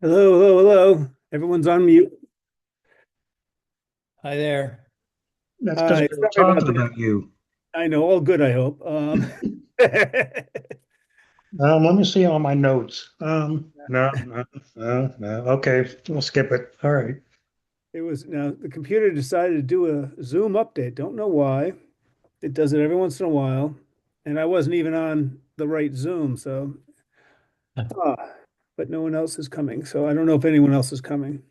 Hello, hello, hello. Everyone's on mute. Hi there. That's because Hi, we were sorry about talking that. about you. I know, all good, I hope. Let me see all my notes. No, no, no, no. Okay, we'll skip it. All right. It was now the computer decided to do a Zoom update. Don't know why. It does it every once in a while. And I wasn't even on the right Zoom, so ah, but no one else is coming. So I don't know if anyone else is coming.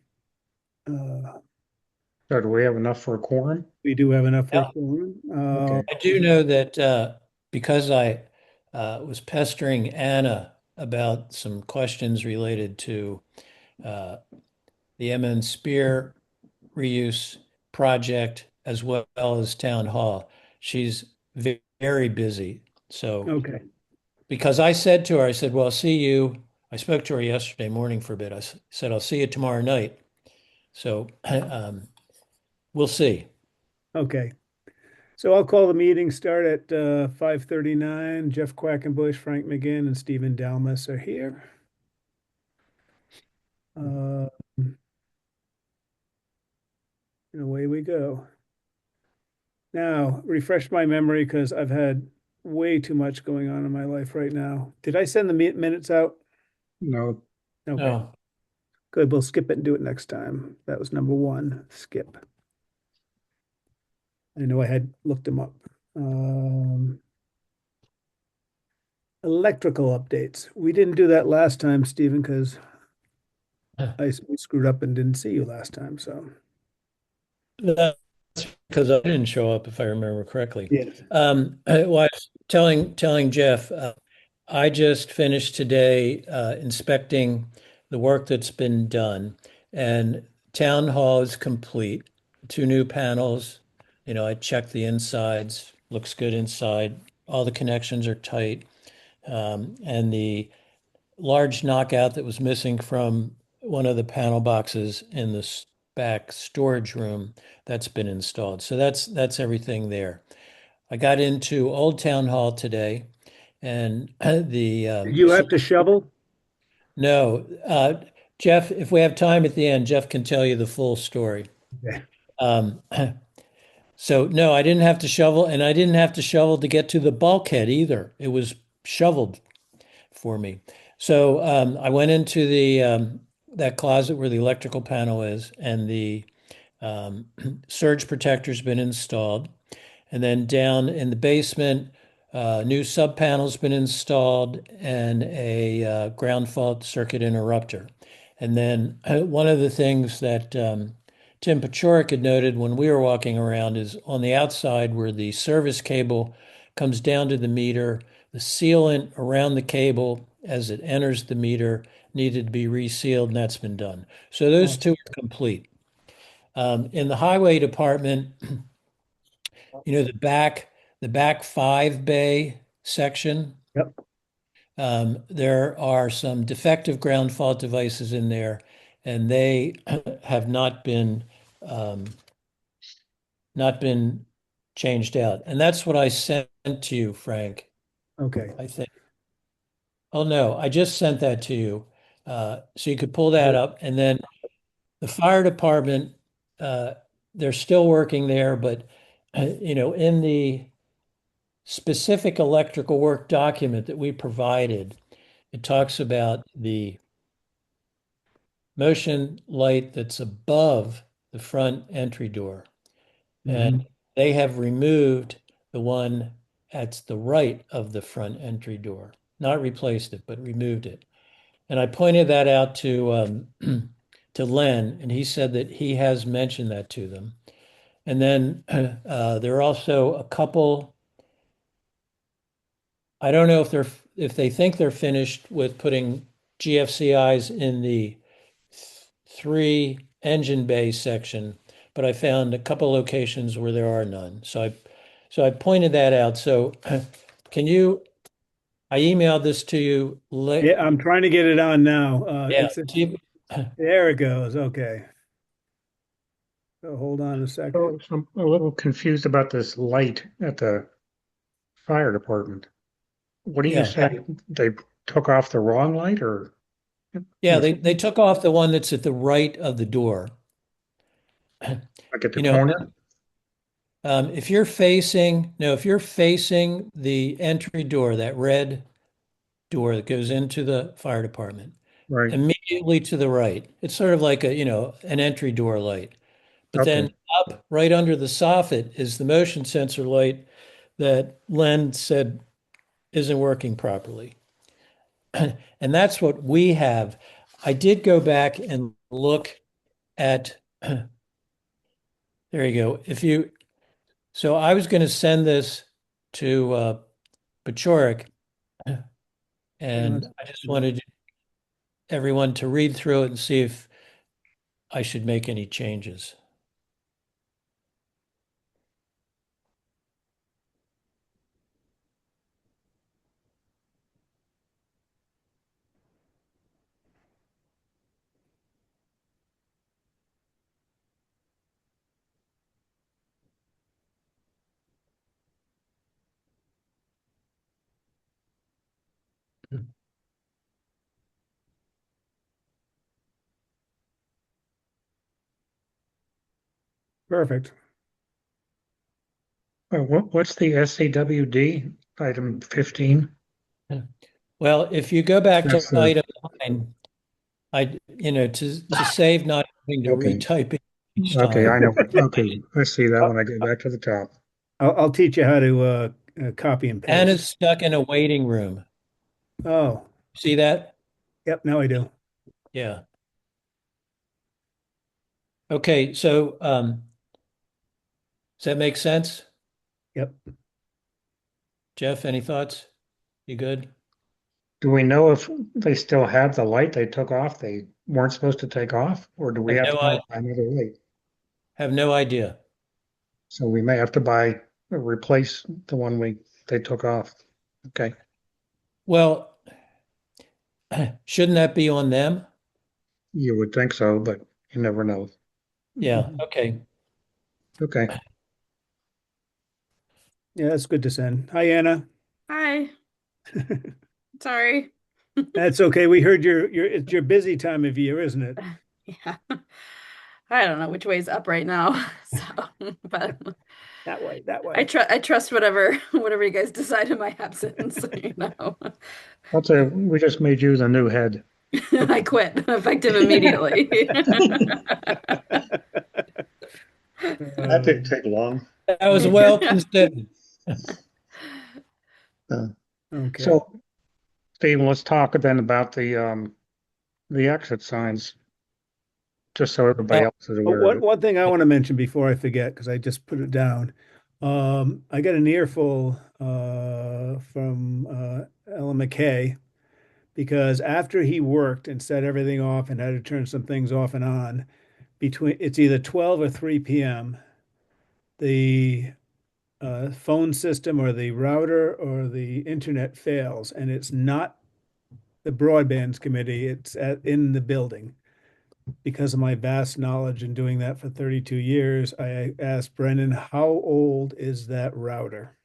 Uh, So do we have enough for a quorum? we do have enough for a Yeah, quorum. Okay. I do know that because I was pestering Anna about some questions related to uh, the MN Spear reuse project as well as Town Hall. She's very busy. So, Okay. because I said to her, I said, well, I'll see you. I spoke to her yesterday morning for a bit. Said, I'll see you tomorrow night. So, we'll see. Okay. So I'll call the meeting start at 5:39. Jeff Quackenbush, Frank McGinn, and Stephen Dalmas are here. Uh, and away we go. Now, refresh my memory because I've had way too much going on in my life right now. Did I send the minutes out? No, Okay, Oh, good. We'll skip it and do it next time. That was number one, skip. I know I had looked them up. Um, Electrical updates. We didn't do that last time, Stephen, because we screwed up and didn't see you last time. So, that's because I didn't show up, if I remember correctly. yes. Well, I was telling Jeff, I just finished today inspecting the work that's been done, and town hall is complete. Two new panels. I checked the insides. Looks good inside. All the connections are tight, and the large knockout that was missing from one of the panel boxes in the back storage room that's been installed. So that's everything there. I got into Old Town Hall today, and the Did you have to shovel? no, Jeff. If we have time at the end, Jeff can tell you the full story. Okay. Um, so no, I didn't have to shovel, and I didn't have to shovel to get to the bulkhead either. It was shoveled for me. So I went into the that closet where the electrical panel is, and the um, surge protector's been installed. And then down in the basement, new sub panel's been installed and a ground fault circuit interrupter. And then one of the things that Tim Pachorik had noted when we were walking around is on the outside where the service cable comes down to the meter, the sealant around the cable as it enters the meter needed to be resealed, and that's been done. So those two are complete. In the highway department, the back five bay section, Yep. there are some defective ground fault devices in there, and they have um, not been changed out. And that's what I sent to you, Frank, Okay. I think. Oh no, I just sent that to you. So you could pull that up. And then the fire department, uh, they're still working there, but in the specific electrical work document that we provided, it talks about the motion light that's above the front entry door. Mhm. And they have removed the one at the right of the front entry door, not replaced it, but removed it. And I pointed that out to to Len, and he said that he has mentioned that to them. And then there are also a couple. I don't know if they think they're finished with putting GFCIs in the three engine bay section, but I found a couple locations where there are none. So I pointed that out. So can you? I emailed this to you. Yeah, I'm trying to get it on now. Yeah. There it goes. Okay. So hold on a second. so I'm a little confused about this light at the fire department. What do you Yeah. say? They took off the wrong light or? Yeah, they took off the one that's at the right of the door. Like at the You know, corner? if you're facing, no, if you're facing the entry door, that red door that goes into the fire department, Right. immediately to the right, it's sort of like a, an entry door light. But Okay. then up right under the soffit is the motion sensor light that Len said isn't working properly. And that's what we have. I did go back and look at, there you go. So I was going to send this to Pachoric, and I just wanted everyone to read through it and see if I should make any changes. Perfect. What's the SCWD item 15? Well, if you go back to That's the, item 9, to save not having to okay. retype it each Okay, I time. know. Okay, I see that when I get back to the top. I'll teach you how to copy and Anna's paste. stuck in a waiting room. Oh, See that? yep, now I do. Yeah. Okay, so does that make sense? Yep. Jeff, any thoughts? You good? Do we know if they still have the light they took off, they weren't supposed to take off, or do we Have have no to I go buy another light? have no idea. So we may have to replace the one they took off. Okay, Well, shouldn't that be on them? you would think so, but you never know. Yeah, okay. Okay, Yeah, that's good to send. Hi, Anna. Hi. Sorry. That's okay. We heard it's your busy time of year, isn't it? Yeah. I don't know which way is up right now. So, but That way, that I way. trust whatever you guys decide in my absence, you know. I'll say we just made you the new head. I quit, effective immediately. That didn't take long. That was well considered. Uh, Okay. So, Stephen, let's talk then about the exit signs, just so everybody else is Oh, aware of it. one thing I want to mention before I forget, because I just put it down. I got an earful from Ellen McKay because after he worked and set everything off and had to turn some things off and on, between it's either 12 or 3 p.m., the phone system or the router or the internet fails, and it's not the broadband committee, in the building. Because of my vast knowledge in doing that for 32 years, I asked Brendan, how old is that router?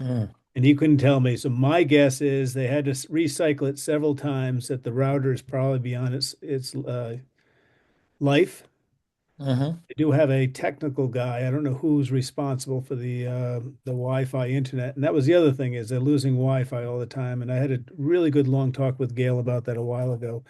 Mm. And he couldn't tell me. So my guess is they had to recycle it several times, that the router is probably beyond its life. Mhm. They do have a technical guy. I don't know who's responsible for the Wi-Fi internet. And that was the other thing, is they're losing Wi-Fi all the time. And I had a really good long talk with Gail about that a while ago.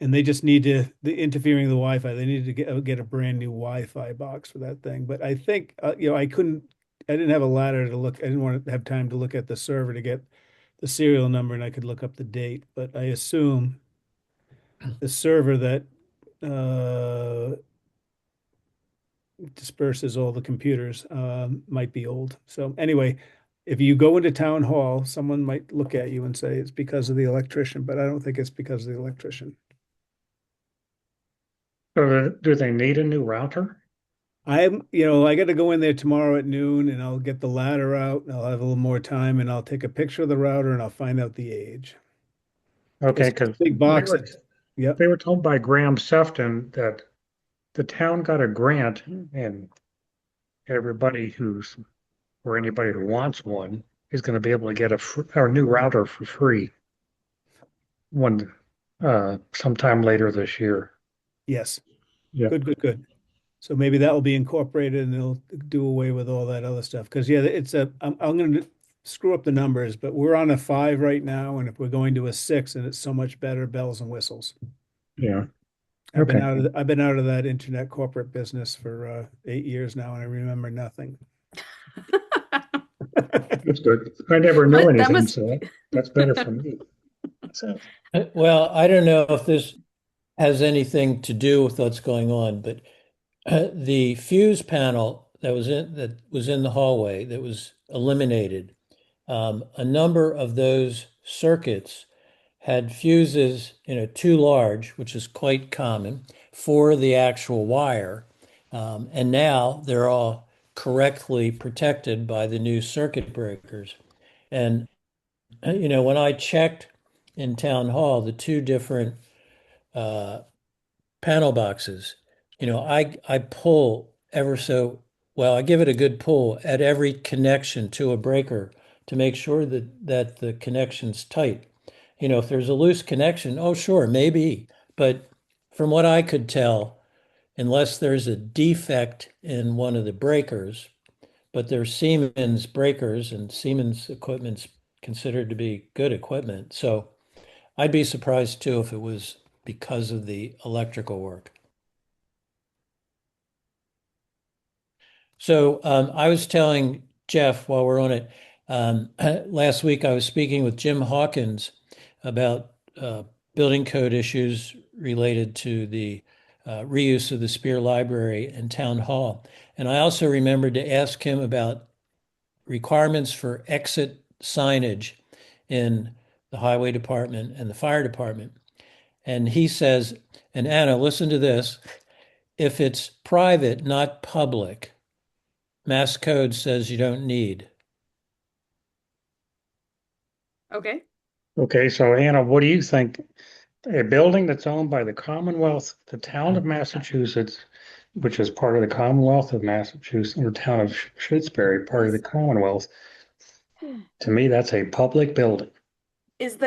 And they just need to, the interfering with the Wi-Fi, they need to get a brand new Wi-Fi box for that thing. But I think, I didn't have a ladder to look. I didn't want to have time to look at the server to get the serial number, and I could look up the date. But I assume the server that disperses all the computers might be old. So anyway, if you go into town hall, someone might look at you and say it's because of the electrician, but I don't think it's because of the electrician. So do they need a new router? I got to go in there tomorrow at noon, and I'll get the ladder out and I'll have a little more time, and I'll take a picture of the router and I'll find out the age. Okay, It's because big boxes. Yep. they were told by Graham Sefton that the town got a grant and everybody or anybody who wants one is going to be able to get a new router for free when sometime later this year. Yes. Yeah. Good. So maybe that will be incorporated and they'll do away with all that other stuff. Because yeah, I'm going to screw up the numbers, but we're on a 5 right now, and if we're going to a 6, and it's so much better, bells and whistles. Yeah. I've Okay. been out of that internet corporate business for 8 years now, and I remember nothing. That's good. I never know But that anything, must so be that's better for me. So, Well, I don't know if this has anything to do with what's going on, but the fuse panel that was in the hallway that was eliminated, a number of those circuits had fuses, too large, which is quite common for the actual wire. And now they're all correctly protected by the new circuit breakers. And, when I checked in town hall, the two different uh, panel boxes, I pull ever so well, I give it a good pull at every connection to a breaker to make sure that the connection's tight. If there's a loose connection, oh sure, maybe. But from what I could tell, unless there's a defect in one of the breakers, but they're Siemens breakers and Siemens equipment's considered to be good equipment. So I'd be surprised too if it was because of the electrical work. So I was telling Jeff while we're on it, last week I was speaking with Jim Hawkins about building code issues related to the reuse of the Spear Library and Town Hall. And I also remembered to ask him about requirements for exit signage in the highway department and the fire department. And he says, and Anna, listen to this, if it's private, not public, Mass Code says you don't need. okay. okay, so Anna, what do you think? A building that's owned by the Commonwealth, the town of Massachusetts, which is part of the Commonwealth of Massachusetts, or town of Shutesbury, part of the Commonwealth, to me, that's a public building. Is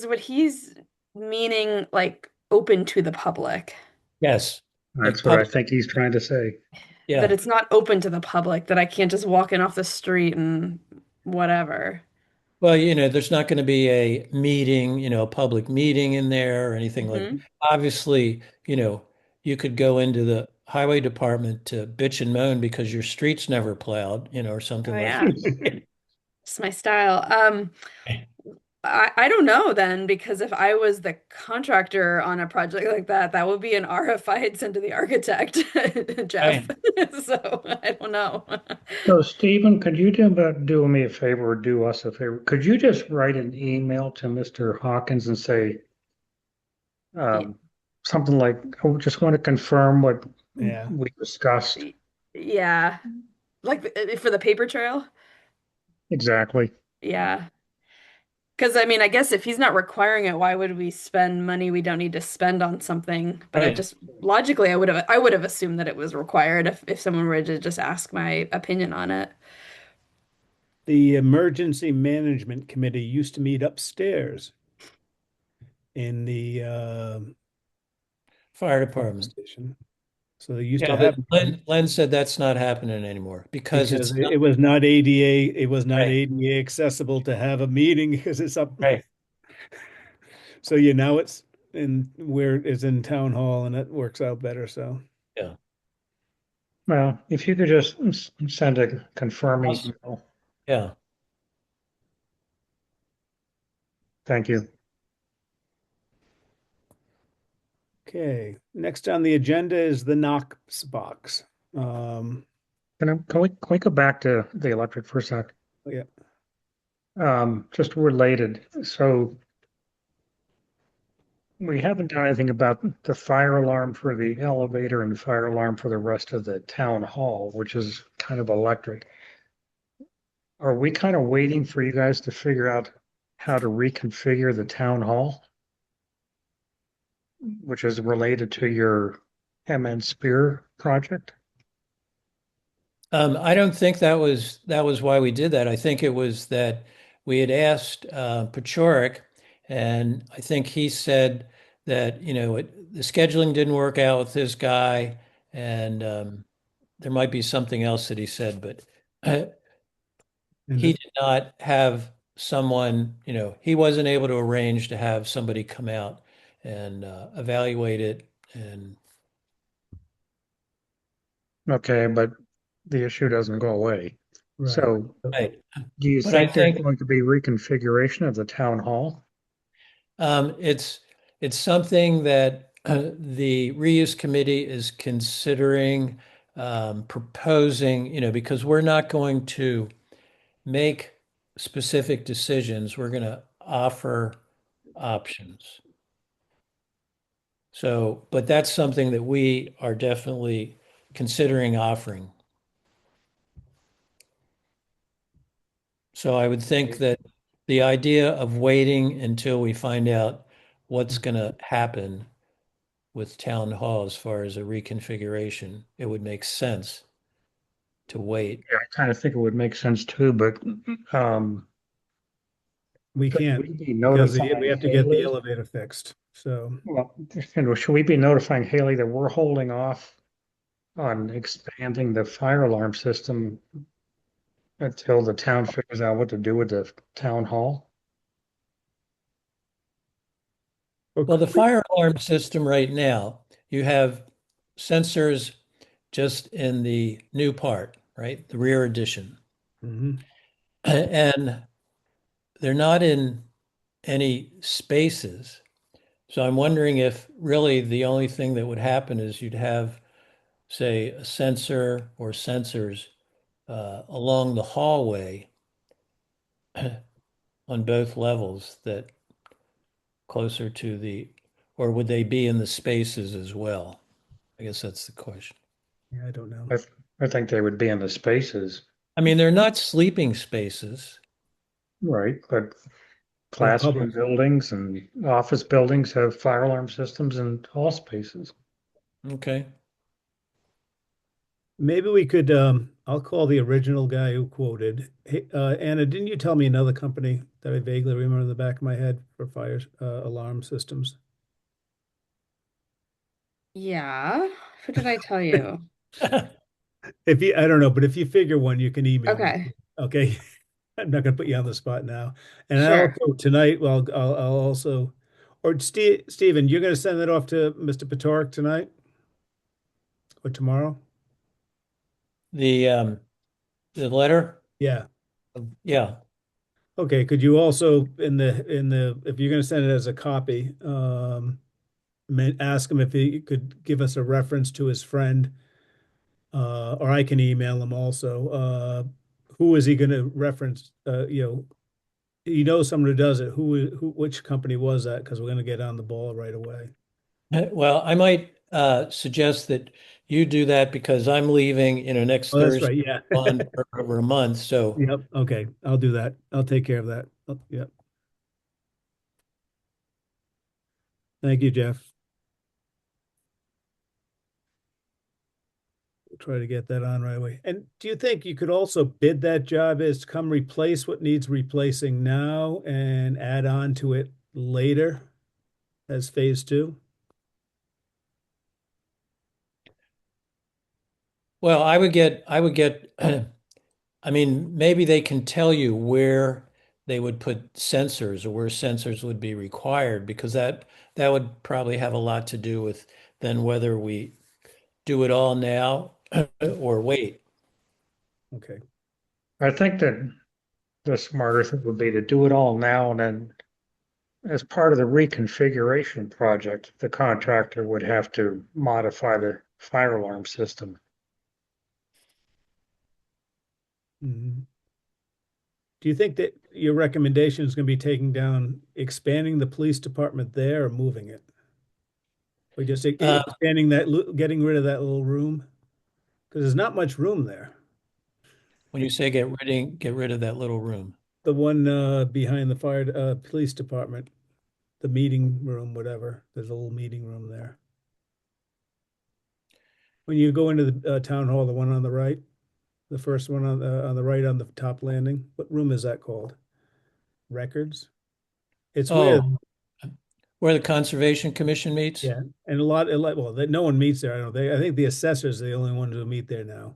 what he's meaning like open to the public? Yes, like That's what I public, think he's trying to say. That yeah. it's not open to the public, that I can't just walk in off the street and whatever. Well, there's not going to be a meeting, a public meeting in there or anything like. Hmm. Obviously, you could go into the highway department to bitch and moan because your street's never plowed, or Oh something like yeah, it's my style. that. I don't know then, because if I was the contractor on a project like that, that would be an RFI I'd send to the architect, Jeff. Right. So I don't know. So Stephen, could you do me a favor or do us a favor? Could you just write an email to Mr. Hawkins and say um, something like, I just want to confirm what Yeah. we discussed. Yeah, like for the paper trail. Exactly. Yeah. Because I mean, I guess if he's not requiring it, why would we spend money we don't need to spend on something? But I Right. just logically, I would have assumed that it was required if someone were to just ask my opinion on it. The Emergency Management Committee used to meet upstairs in the Fire fire department. station. So they used to Yeah, have, but Len said that's not happening anymore because because it's not it was not ADA, it was not right. ADA accessible to have a meeting because it's up. Right. So yeah, now it's in town hall, and it works out better. So Yeah. Well, if you could just send a confirming Awesome. email. Yeah. Thank you. okay, next on the agenda is the Knox box. Um, Can we go back to the electric for a sec? yeah, Just related. So we haven't done anything about the fire alarm for the elevator and the fire alarm for the rest of the town hall, which is kind of electric. Are we kind of waiting for you guys to figure out how to reconfigure the town hall? Which is related to your MN Spear project? I don't think that was why we did that. I think it was that we had asked Pachorik, and I think he said that, the scheduling didn't work out with this guy, and there might be something else that he said, but And he did not have someone, he wasn't able to arrange to have somebody come out and evaluate it. And Okay, but the issue doesn't go away. right. So right. do you But I think there's think going to be reconfiguration of the town hall? it's something that the reuse committee is considering proposing, because we're not going to make specific decisions. We're going to offer options. So, but that's something that we are definitely considering offering. So I would think that the idea of waiting until we find out what's going to happen with town hall as far as a reconfiguration, it would make sense to wait. Yeah, I kind of think it would make sense too, but We should can't we be because we notifying have to get the Haley? elevator fixed. So, Well, should we be notifying Haley that we're holding off on expanding the fire alarm system until the town figures out what to do with the town hall? Well, the fire alarm system right now, you have sensors just in the new part, right? The rear addition. Mhm. And they're not in any spaces. So I'm wondering if really the only thing that would happen is you'd have, say, a sensor or sensors along the hallway on both levels that closer to the, or would they be in the spaces as well? I guess that's the question. Yeah, I don't know. I think they would be in the spaces, I mean, they're not sleeping spaces. right? But They're classroom public. buildings and office buildings have fire alarm systems in all spaces. Okay. Maybe we could, I'll call the original guy who quoted. Hey, Anna, didn't you tell me another company that I vaguely remember in the back of my head for fire alarm systems? Yeah. Who did I tell you? If you, I don't know, but if you figure one, you can email me. Okay. Okay. I'm not gonna put you on the spot now. And I Sure. also tonight, well, I'll also, or Stephen, you're gonna send that off to Mr. Patoric tonight or tomorrow? The the letter, Yeah. yeah. Okay. Could you also if you're gonna send it as a copy, ask him if he could give us a reference to his friend, or I can email him also. Who is he gonna reference? He knows someone who does it. Which company was that? Because we're gonna get on the ball right away. Well, I might suggest that you do that because I'm leaving, next Oh, that's Thursday right. Yeah. on for over a month. So, Yep. Okay. I'll do that. I'll take care of that. Yep. Thank you, Jeff. We'll try to get that on right away. And do you think you could also bid that job as to come replace what needs replacing now and add on to it later as phase two? well, I would get, I mean, maybe they can tell you where they would put sensors or where sensors would be required because that would probably have a lot to do with then whether we do it all now or wait. Okay. I think that the smarter thing would be to do it all now and then as part of the reconfiguration project, the contractor would have to modify the fire alarm system. Mhm. Do you think that your recommendation is going to be taking down, expanding the police department there or moving it? Or just Uh, expanding that, getting rid of that little room? Because there's not much room there. when you say get rid of that little room. The one behind the police department, the meeting room, whatever. There's a little meeting room there. When you go into the town hall, the one on the right, the first one on the right on the top landing, what room is that called? Records? It's where Oh, where the Conservation Commission meets? Yeah, and well, that no one meets there. I don't think. I think the assessors are the only ones who meet there now.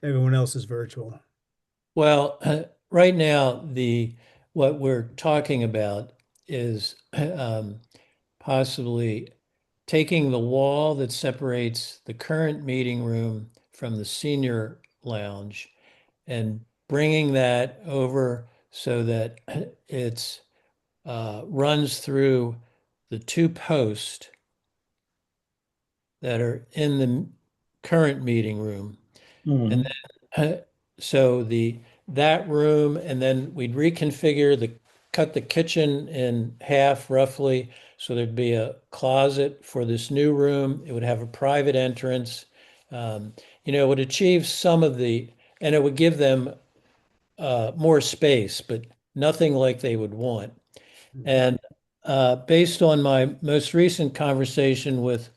Everyone else is virtual. Well, right now, the what we're talking about is possibly taking the wall that separates the current meeting room from the senior lounge and bringing that over so that it's runs through the two posts that are in the current meeting room. And Mhm. then, so that room, and then we'd reconfigure cut the kitchen in half roughly. So there'd be a closet for this new room. It would have a private entrance. It would achieve some of and it would give them more space, but nothing like they would want. And based on my most recent conversation with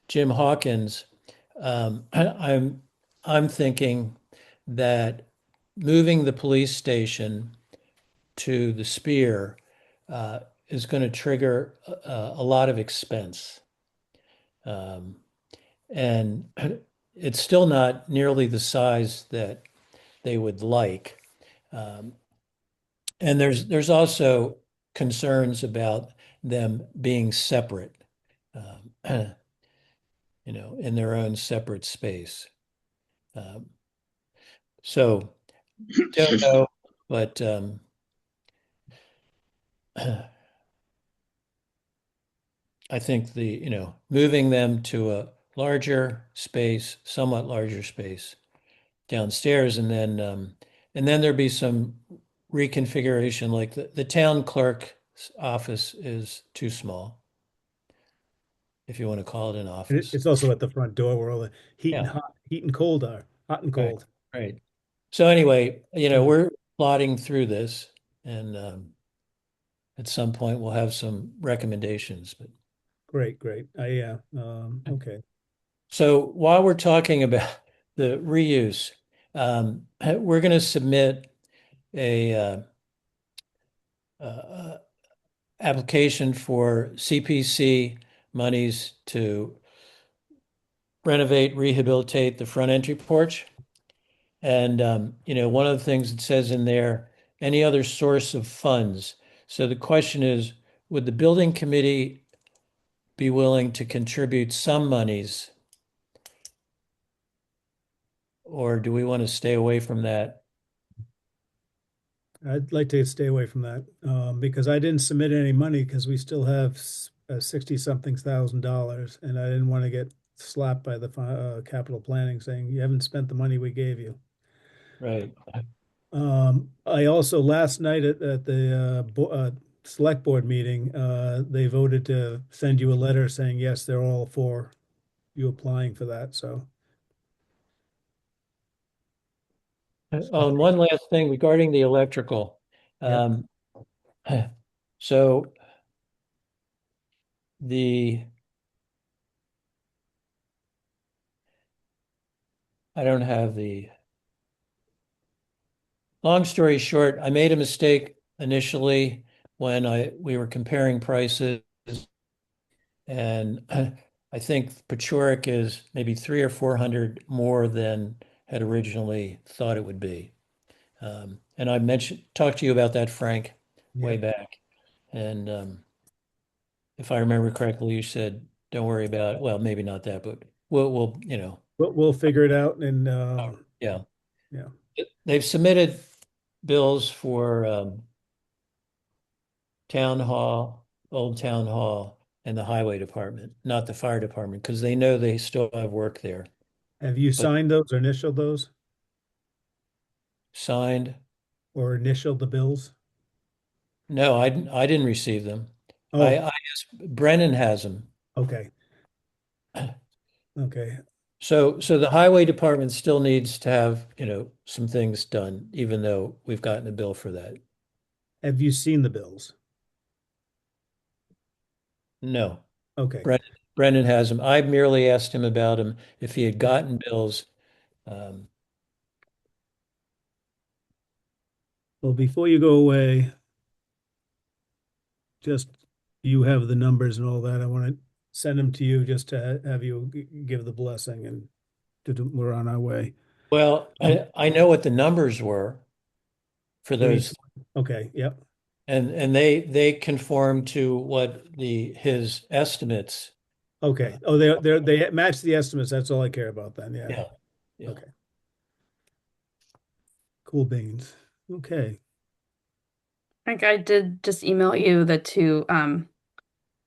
Jim Hawkins, I'm thinking that moving the police station to the Spear is going to trigger a lot of expense. Um, and it's still not nearly the size that they would like. Um, and there's also concerns about them being separate, um, in their own separate space. Um, so don't know, but I think moving them to a larger space, somewhat larger space downstairs, and then there'd be some reconfiguration, like the town clerk's office is too small, if you want to call it an office. It's also at the front door where all the Yeah, heat and cold are, hot and right, cold. right. So anyway, Yeah, we're plodding through this, and at some point we'll have some recommendations. But great, great. Yeah. Okay. so while we're talking about the reuse, we're going to submit a uh, application for CPC monies to renovate, rehabilitate the front entry porch. And one of the things it says in there, any other source of funds. So the question is, would the building committee be willing to contribute some monies, or do we want to stay away from that? I'd like to stay away from that because I didn't submit any money because we still have 60 something thousand dollars, and I didn't want to get slapped by the capital planning saying you haven't spent the money we gave you. Right. I also last night at the select board meeting, they voted to send you a letter saying yes, they're all for you applying for that. So, Oh, and one last thing regarding the electrical. yep. Um, so the I don't have the long story short, I made a mistake initially when we were comparing prices, and I think Pechoric is maybe 300 or 400 more than had originally thought it would be. And I talked to you about that, Frank, way Yep. back. And if I remember correctly, you said, don't worry about it. Well, maybe not that, but we'll. We'll figure it out. And Yeah. yeah, They've submitted bills for town hall, old town hall, and the highway department, not the fire department, because they know they still have work there. have you But signed those or initialed those signed, or initialed the bills? no, I didn't receive them. Oh, I asked, Brennan has them. okay. Okay. So the highway department still needs to have, some things done, even though we've gotten a bill for that. Have you seen the bills? No, Okay. Brennan has them. I merely asked him about them, if he had gotten bills. Um, Well, before you go away, just you have the numbers and all that. I want to send them to you just to have you give the blessing and we're on our way. Well, I know what the numbers were for We need those, to- Okay, yep. and they conform to what his estimates. Okay. Oh, they match the estimates. That's all I care about then. Yeah. Yeah, yeah. Okay. Cool beans. Okay. I think I did just email you the two Thank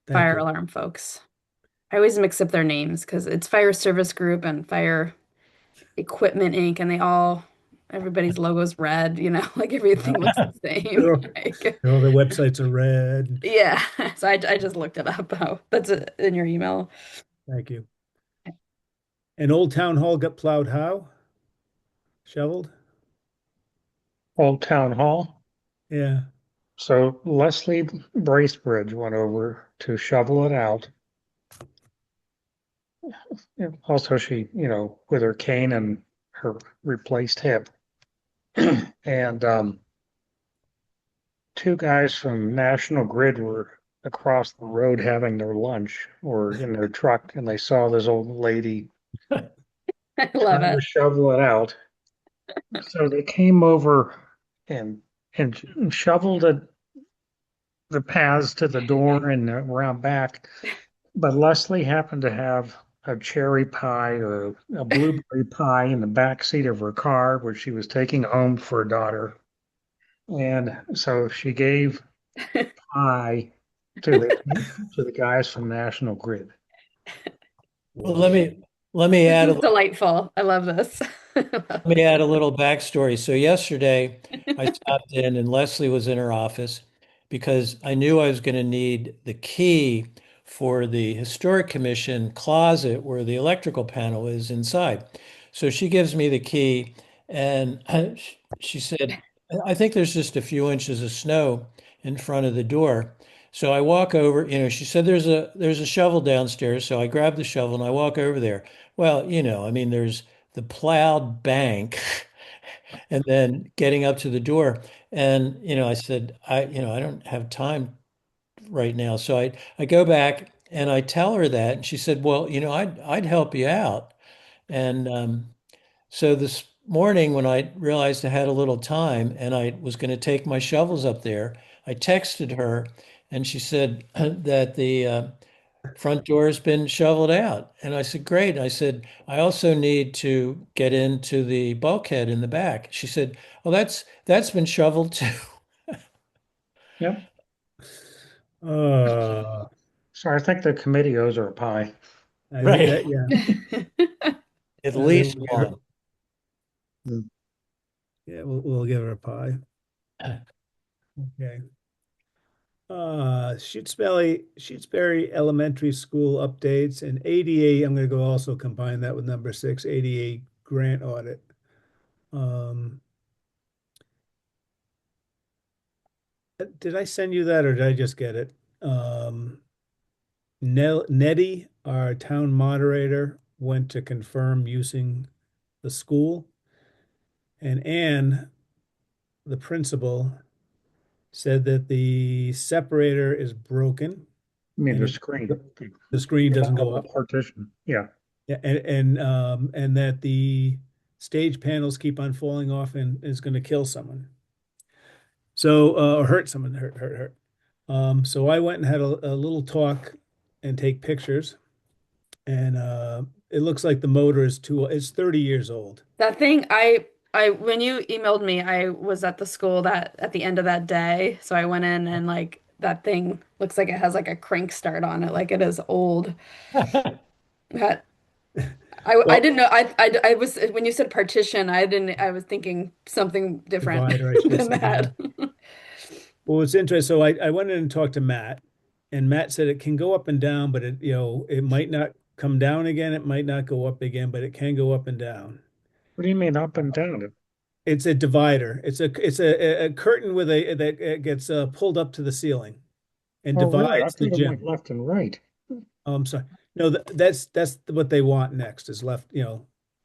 fire you. alarm folks. I always mix up their names because it's Fire Service Group and Fire Equipment Inc. and everybody's logo's red, like everything looks the same. Oh, Like, the websites are red. yeah. So I just looked it up. Oh, that's in your email. Thank you. And Old Town Hall got plowed how? Shoveled? Old Town Hall. Yeah. So Leslie Bracebridge went over to shovel it out. And also, she, with her cane and her replaced hip. And two guys from National Grid were across the road having their lunch or in their truck, and they saw this old lady I love trying to it. shovel it out. So they came over and shoveled the paths to the door and around back. But Leslie happened to have a cherry pie or a blueberry pie in the back seat of her car, which she was taking home for her daughter. And so she gave pie to the guys from National Grid. Well, let me This add is delightful. I love this. let me add a little backstory. So yesterday I stopped in and Leslie was in her office because I knew I was going to need the key for the Historic Commission closet where the electrical panel is inside. So she gives me the key and she said, I think there's just a few inches of snow in front of the door. So I walk over, she said there's a shovel downstairs. So I grab the shovel and I walk over there. Well, I mean, there's the plowed bank and then getting up to the door. And, I said, I don't have time right now. So I go back and I tell her that. And she said, well, I'd help you out. And so this morning, when I realized I had a little time and I was going to take my shovels up there, I texted her and she said that the front door has been shoveled out. And I said, great. I said, I also need to get into the bulkhead in the back. She said, well, that's been shoveled too. Yep. Uh, So I think the committee owes her a pie. I think Right. that, yeah. At I least think one. Yeah, we'll give her a pie. Okay. Shutesbury Elementary School updates and ADA. I'm going to go also combine that with number 6, ADA grant audit. Did I send you that or did I just get it? Nettie, our town moderator, went to confirm using the school. And Anne, the principal, said that the separator is broken. I mean, And the screen. the screen doesn't go up. Partition. Yeah. Yeah, and that the stage panels keep on falling off and is going to kill someone. So or hurt someone, hurt. So I went and had a little talk and take pictures, and it looks like the motor is it's 30 years old. That thing, when you emailed me, I was at the school that at the end of that day. So I went in and like that thing looks like it has like a crank start on it, like it is old. That I Well, didn't know. I was when you said partition, I was thinking something different divider, I should than say. Yeah. that. Well, it's interesting. So I went in and talked to Matt, and Matt said it can go up and down, but it might not come down again. It might not go up again, but it can go up and down. What do you mean up and down? It's a divider. It's a curtain with that gets pulled up to the ceiling and Oh, really? I divides the thought it went gym. left and right. Oh, I'm sorry. No, that's what they want next is left,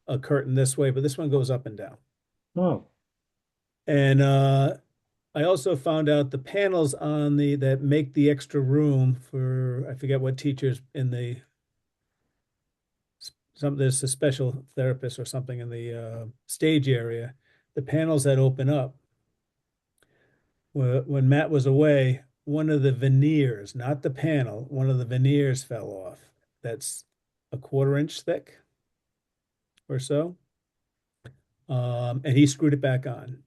a curtain this way, but this one goes up and down. Oh, And I also found out the panels on the that make the extra room for I forget what teachers in the there's a special therapist or something in the stage area. The panels that open up. When Matt was away, one of the veneers, not the panel, one of the veneers fell off. That's a 1/4 inch thick or so. And he screwed it back on.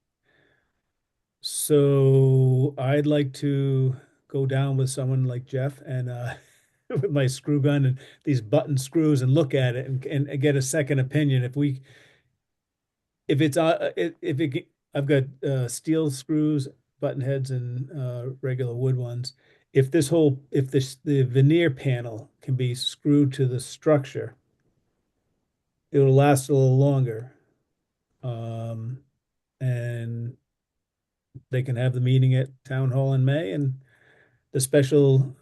So I'd like to go down with someone like Jeff and with my screw gun and these button screws and look at it and get a second opinion. If it's if it I've got steel screws, button heads, and regular wood ones. If the veneer panel can be screwed to the structure, it will last a little longer. And they can have the meeting at town hall in May and the special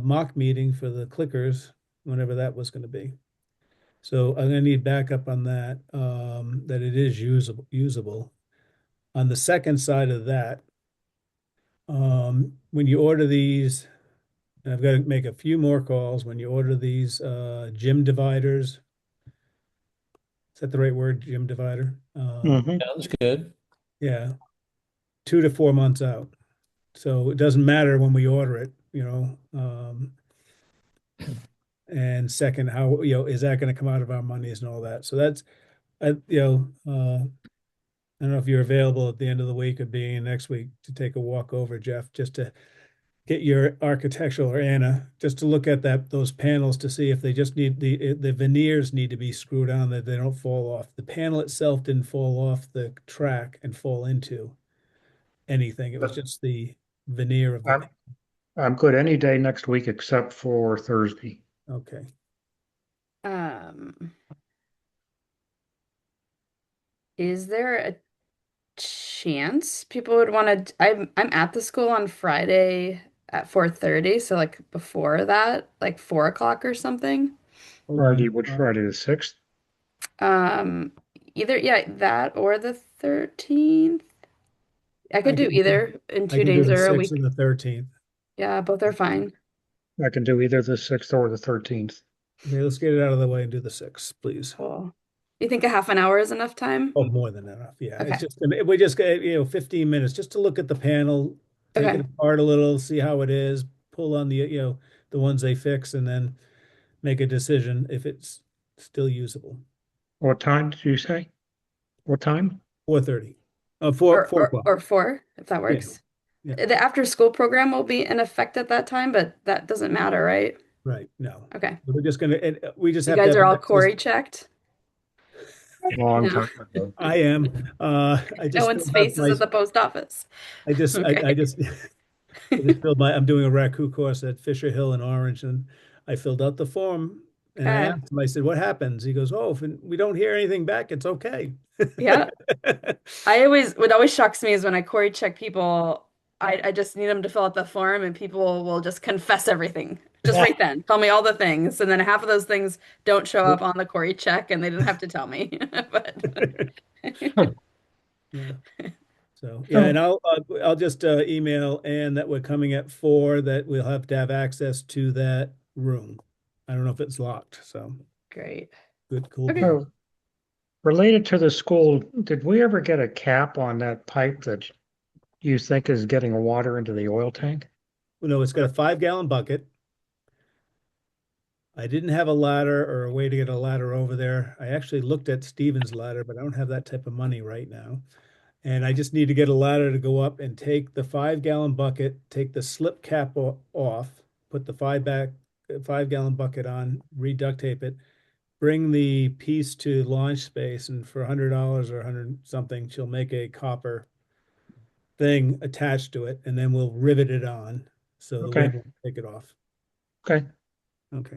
mock meeting for the clickers, whenever that was going to be. So I'm going to need backup on that, that it is usable. On the second side of that, when you order these, and I've got to make a few more calls, when you order these gym dividers, is that the right word, gym divider? Mhm. Sounds good. Yeah, 2 to 4 months out. So it doesn't matter when we order it, you know. And second, how, is that going to come out of our monies and all that? So that's, I don't know if you're available at the end of the week or beginning of next week to take a walk over, Jeff, just to get your architectural, or Anna, just to look at those panels to see if they just need the veneers need to be screwed on, that they don't fall off. The panel itself didn't fall off the track and fall into anything. It was just the veneer of the I'm, I'm good any day next week except for Thursday. okay. Um, is there a chance people would want to? I'm at the school on Friday at 4:30, so like before that, like 4 o'clock or something. Friday, which Friday, the 6th? Um, either yeah, that or the 13th. I I could do can either in I 2 days can do the or a 6th and week. the 13th. Yeah, both are fine. I can do either the 6th or the 13th. Okay, let's get it out of the way and do the 6th, please. Cool. You think a half an hour is enough time? Oh, more than enough. Yeah, Okay. it's just, we just get, 15 minutes just to look at the panel, take it Okay. apart a little, see how it is, pull on the ones they fix, and then make a decision if it's still usable. What time did you say? What time? 4:30. Four o'clock. Or four, if that Yeah, works. yeah, The after school program will be in effect at that time, but that doesn't matter, right? right. No, Okay. we're just gonna, we just You have to guys have are all access. Corey checked? Long No. time ago. I am. I No just one's filled out face is my. at the post office. I just. I Okay. just. I just filled my. I'm doing a Raku course at Fisher Hill in Orange, and I filled out the form. And I Okay. asked him. I said, "What happens?" He goes, "Oh, if we don't hear anything back, it's okay." Yeah. I always what always shocks me is when I Corey check people, I just need them to fill out the form and people will just confess everything. Just right then. Tell me all the things. And then half of those things don't show up on the Corey check and they didn't have to tell me. But Yeah. So yeah, Oh, and I'll just email Ann that we're coming at 4, that we'll have to have access to that room. I don't know if it's locked, so great. good, cool. Okay. Beans. oh, related to the school, did we ever get a cap on that pipe that you think is getting water into the oil tank? No, it's got a 5-gallon bucket. I didn't have a ladder or a way to get a ladder over there. I actually looked at Steven's ladder, but I don't have that type of money right now. And I just need to get a ladder to go up and take the 5-gallon bucket, take the slip cap off, put the 5-gallon bucket on, re-duct tape it, bring the piece to launch space, and for $100 or 100 something, she'll make a copper thing attached to it, and then we'll rivet it on so the Okay, wind won't take it off. okay. Okay.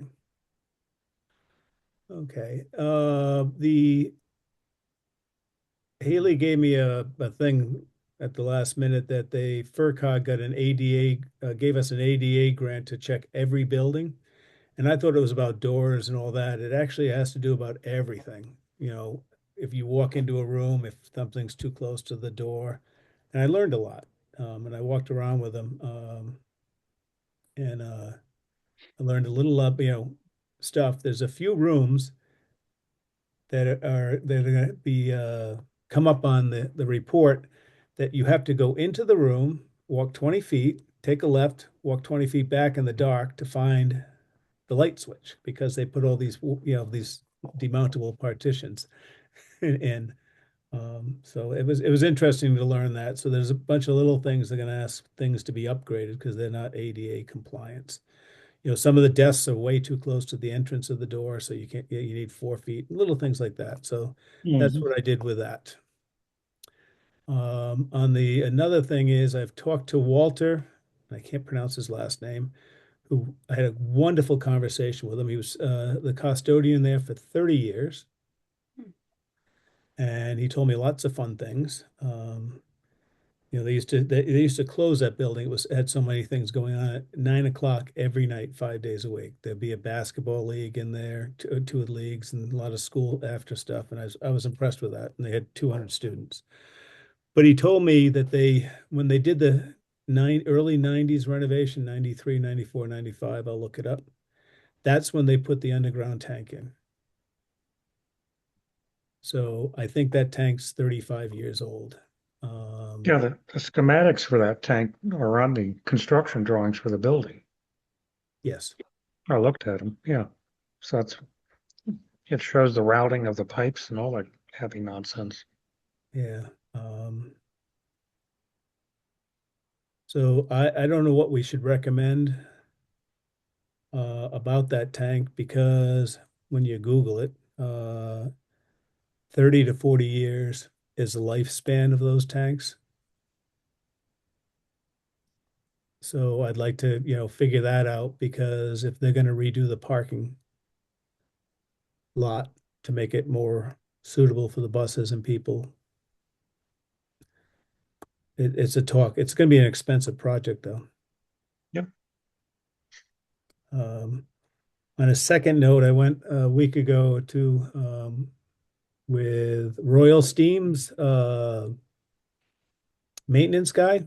Okay. The Haley gave me a thing at the last minute that FERCog got an ADA, gave us an ADA grant to check every building. And I thought it was about doors and all that. It actually has to do about everything. If you walk into a room, if something's too close to the door. And I learned a lot. and I walked around with him, and I learned a little stuff. There's a few rooms that are going to be come up on the report that you have to go into the room, walk 20 feet, take a left, walk 20 feet back in the dark to find the light switch because they put all these demountable partitions in. So it was interesting to learn that. So there's a bunch of little things they're going to ask things to be upgraded because they're not ADA compliant. Some of the desks are way too close to the entrance of the door, so you need 4 feet, little things like that. So that's Mhm. what I did with that. Another thing is I've talked to Walter, I can't pronounce his last name, who I had a wonderful conversation with him. He was the custodian there for 30 years. And he told me lots of fun things. They used to close that building. It had so many things going on at 9 o'clock every night, 5 days a week. There'd be a basketball league in there, two leagues, and a lot of school after stuff. And I was impressed with that. And they had 200 students. But he told me that when they did the early 90s renovation, 93, 94, 95, I'll look it up. That's when they put the underground tank in. So I think that tank's 35 years old. Yeah, the schematics for that tank are on the construction drawings for the building. Yes. I looked at them, yeah. So it shows the routing of the pipes and all that heavy nonsense. Yeah. So I don't know what we should recommend about that tank because when you Google it, 30 to 40 years is the lifespan of those tanks. So I'd like to, figure that out because if they're going to redo the parking lot to make it more suitable for the buses and people, it's a talk. It's going to be an expensive project though. Yep. On a second note, I went a week ago with Royal Steam's maintenance guy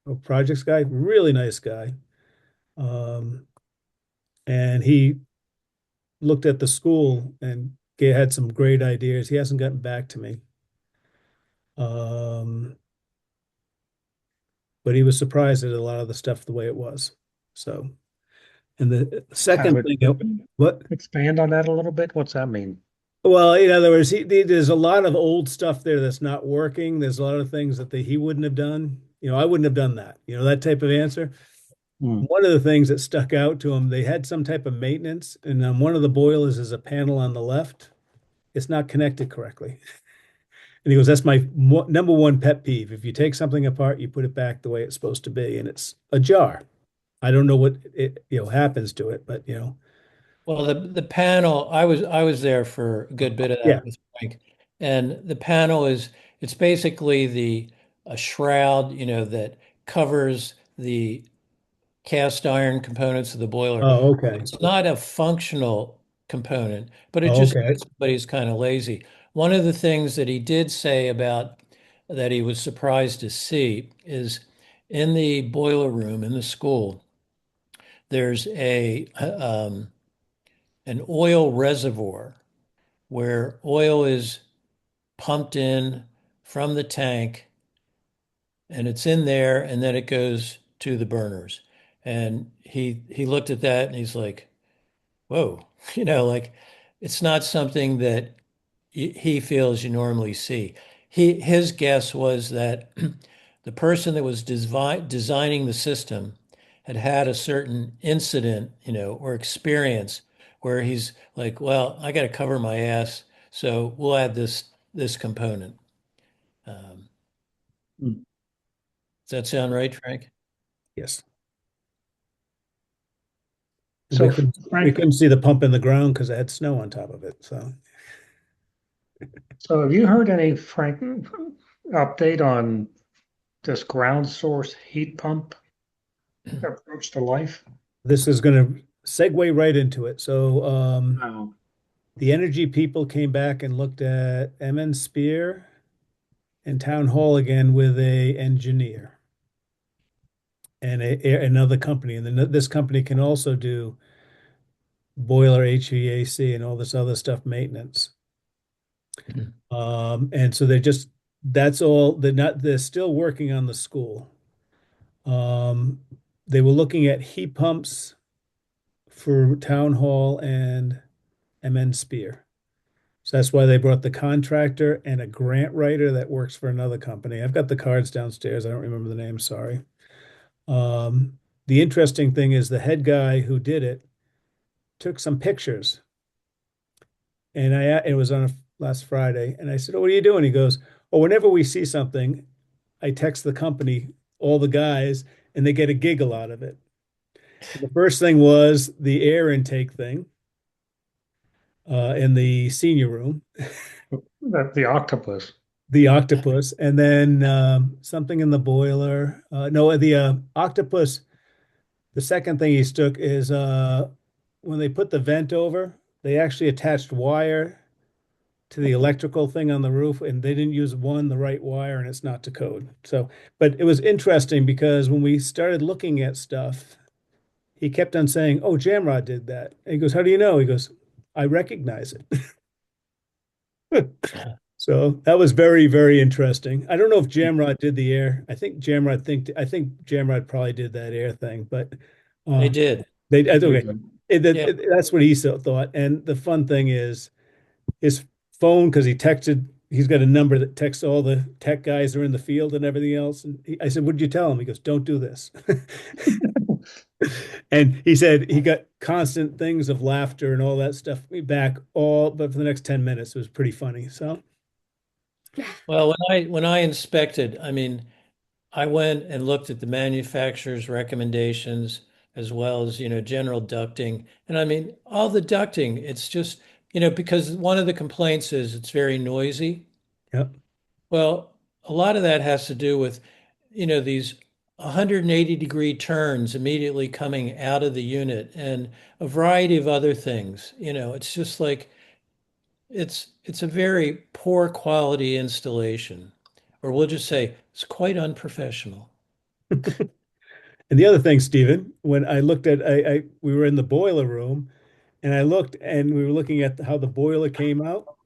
or projects guy, really nice guy. Um, and he looked at the school and had some great ideas. He hasn't gotten back to me. Um, but he was surprised at a lot of the stuff the way it was. So, and the Have second it, thing, what? expand on that a little bit? What's that mean? Well, in other words, there's a lot of old stuff there that's not working. There's a lot of things that he wouldn't have done. I wouldn't have done that. That type of answer. Hmm. One of the things that stuck out to him, they had some type of maintenance, and one of the boilers is a panel on the left. It's not connected correctly. And he goes, "That's my number one pet peeve. If you take something apart, you put it back the way it's supposed to be, and it's a jar. I don't know what it happens to it, but Well, the panel, I was there for a good bit of yeah. that with Frank. And the panel it's basically a shroud, that covers the cast iron components of the boiler. Oh, okay. It's not a functional component, but it Oh, just okay. makes somebody's kind of lazy. One of the things that he did say about that he was surprised to see is in the boiler room in the school, there's an oil reservoir where oil is pumped in from the tank and it's in there and then it goes to the burners. And he looked at that and he's like, whoa, like it's not something that he feels you normally see. His guess was that the person that was designing the system had had a certain incident, or experience where he's like, well, I got to cover my ass, so we'll add this component. Um, Hmm. does that sound right, Frank? Yes. We So couldn't we Frank, couldn't see the pump in the ground because it had snow on top of it. So so have you heard any Frank update on this ground source heat pump approach to life? this is going to segue right into it. So Oh. the energy people came back and looked at MN Spear and Town Hall again with a engineer. and another company. And then this company can also do boiler HVAC and all this other stuff, maintenance. Mhm. And so that's all, they're still working on the school. Um, they were looking at heat pumps for town hall and MN Spear. So that's why they brought the contractor and a grant writer that works for another company. I've got the cards downstairs. I don't remember the name, sorry. Um, the interesting thing is the head guy who did it took some pictures, and it was on last Friday, and I said, "Oh, what are you doing?" He goes, "Oh, whenever we see something, I text the company, all the guys, and they get a giggle out of it." The first thing was the air intake thing in the senior room, The octopus. the octopus, and then something in the boiler. No, the octopus. The second thing he took is when they put the vent over, they actually attached wire to the electrical thing on the roof, and they didn't use the right wire, and it's not to code. So, but it was interesting because when we started looking at stuff, he kept on saying, "Oh, Jamrod did that." And he goes, "How do you know?" He goes, "I recognize it." So that was very, very interesting. I don't know if Jamrod did the air. I think Jamrod probably did that air thing, but They uh, did. okay. Yeah. That's what he thought. And the fun thing is his phone, because he's got a number that texts all the tech guys that are in the field and everything else. And I said, "What did you tell him?" He goes, "Don't do this." And he said he got constant things of laughter and all that stuff back but for the next 10 minutes, it was pretty funny. So, Well, when I inspected, I mean, I went and looked at the manufacturer's recommendations as well as, general ducting. And I mean, all the ducting, it's just, because one of the complaints is it's very noisy. yeah. Well, a lot of that has to do with, these 180-degree turns immediately coming out of the unit and a variety of other things. It's just like it's a very poor quality installation, or we'll just say it's quite unprofessional. And the other thing, Stephen, when I looked at, we were in the boiler room and I looked and we were looking at how the boiler came out.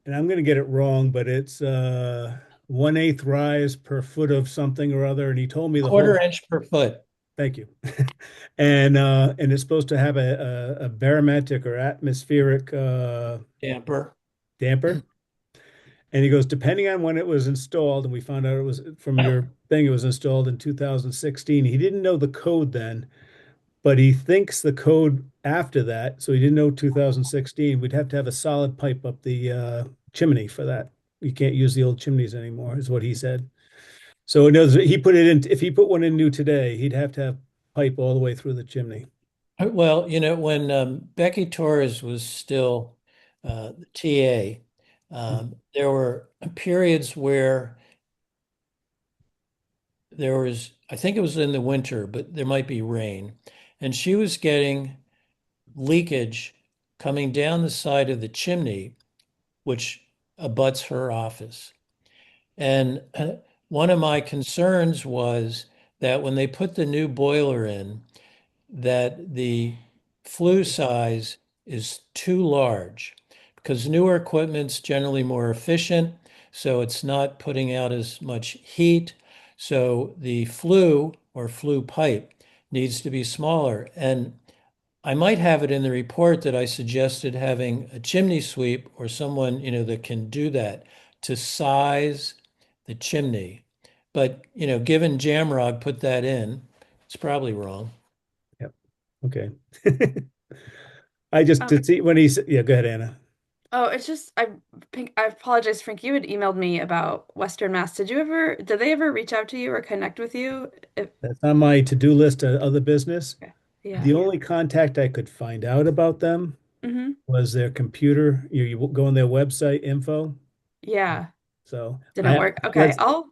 And I'm going to get it wrong, but it's 1/8 rise per foot of something or other. And he told me the Quarter whole, inch per foot thank you. And it's supposed to have a barometric or atmospheric damper. damper. And he goes, depending on when it was installed, and we found out it was from your thing, it was installed in 2016. He didn't know the code then, but he thinks the code after that, so he didn't know 2016. We'd have to have a solid pipe up the chimney for that. You can't use the old chimneys anymore, is what he said. So he put it in. If he put one in new today, he'd have to have pipe all the way through the chimney. Well, when Becky Torres was still the TA, there were periods where there was, I think it was in the winter, but there might be rain, and she was getting leakage coming down the side of the chimney, which abuts her office. And one of my concerns was that when they put the new boiler in, that the flue size is too large because newer equipment's generally more efficient, so it's not putting out as much heat. So the flue or flue pipe needs to be smaller. And I might have it in the report that I suggested having a chimney sweep or someone, that can do that to size the chimney. But, given Jamrog put that in, it's probably wrong. Yep. Okay. I just Um, did see when he said, yeah, go ahead, Anna. oh, it's just I apologize, Frank. You had emailed me about Western Mass. Did they ever reach out to you or connect with you? That's on my to-do list of other business. Okay. Yeah. The only contact I could find out about them Mm-hmm. was their computer. You go on their website info. Yeah. So Didn't work. Okay. that's, I'll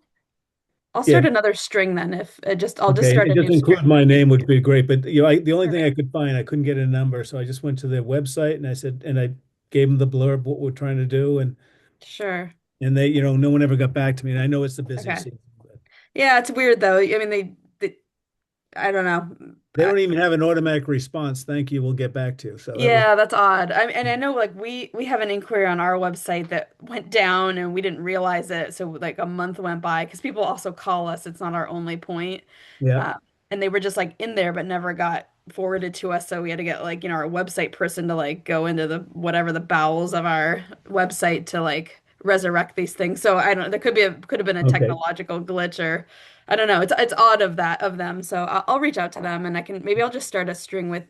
yeah. start another string then if I'll just Okay, start and a just new include string. my name would be great, but the only thing I Perfect. could find, I couldn't get a number, so I just went to their website and I said, and I gave them the blurb what we're trying to do, Sure. and they, no one ever got back to me, and I know it's the busy Okay. season, but Yeah, it's weird though. I mean, they I don't know. They don't even have an automatic response. Thank you. We'll get back to you. So that was Yeah, that's odd. And I know like we have an inquiry on our website that went down and we didn't realize it. So like a month went by because people also call us. It's not our only point. yeah. Uh, and they were just like in there but never got forwarded to us. So we had to get like, our website person to like go into the whatever the bowels of our website to like resurrect these things. So I don't there could have been a Okay. technological glitch or I don't know. It's odd of them. So I'll reach out to them and I can maybe I'll just start a string with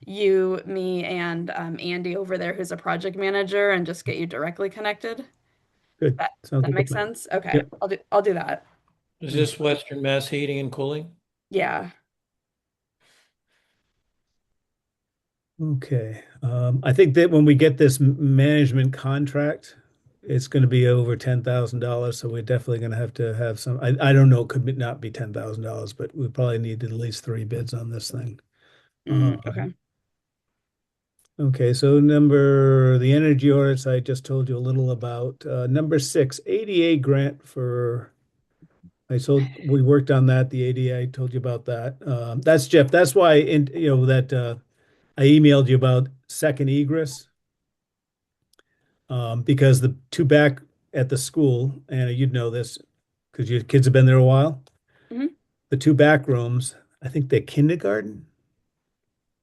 you, me, and Andy over there, who's a project manager, and just get you directly connected. Good. That Sounds that like a makes plan. sense. Okay, Yep. I'll do that. Is this Western Mass Heating and Cooling? Yeah. Okay. I think that when we get this management contract, it's going to be over $10,000. So we're definitely going to have some. I don't know. It could not be $10,000, but we probably need at least three bids on this thing. Okay. Okay. So the energy audits I just told you a little about. Number six, ADA grant for. We worked on that. The ADA, I told you about that. That's Jeff. That's why that I emailed you about second egress. Because the two back at the school, and you'd know this because your kids have been there a while. hmm The two back rooms, I think they're kindergarten,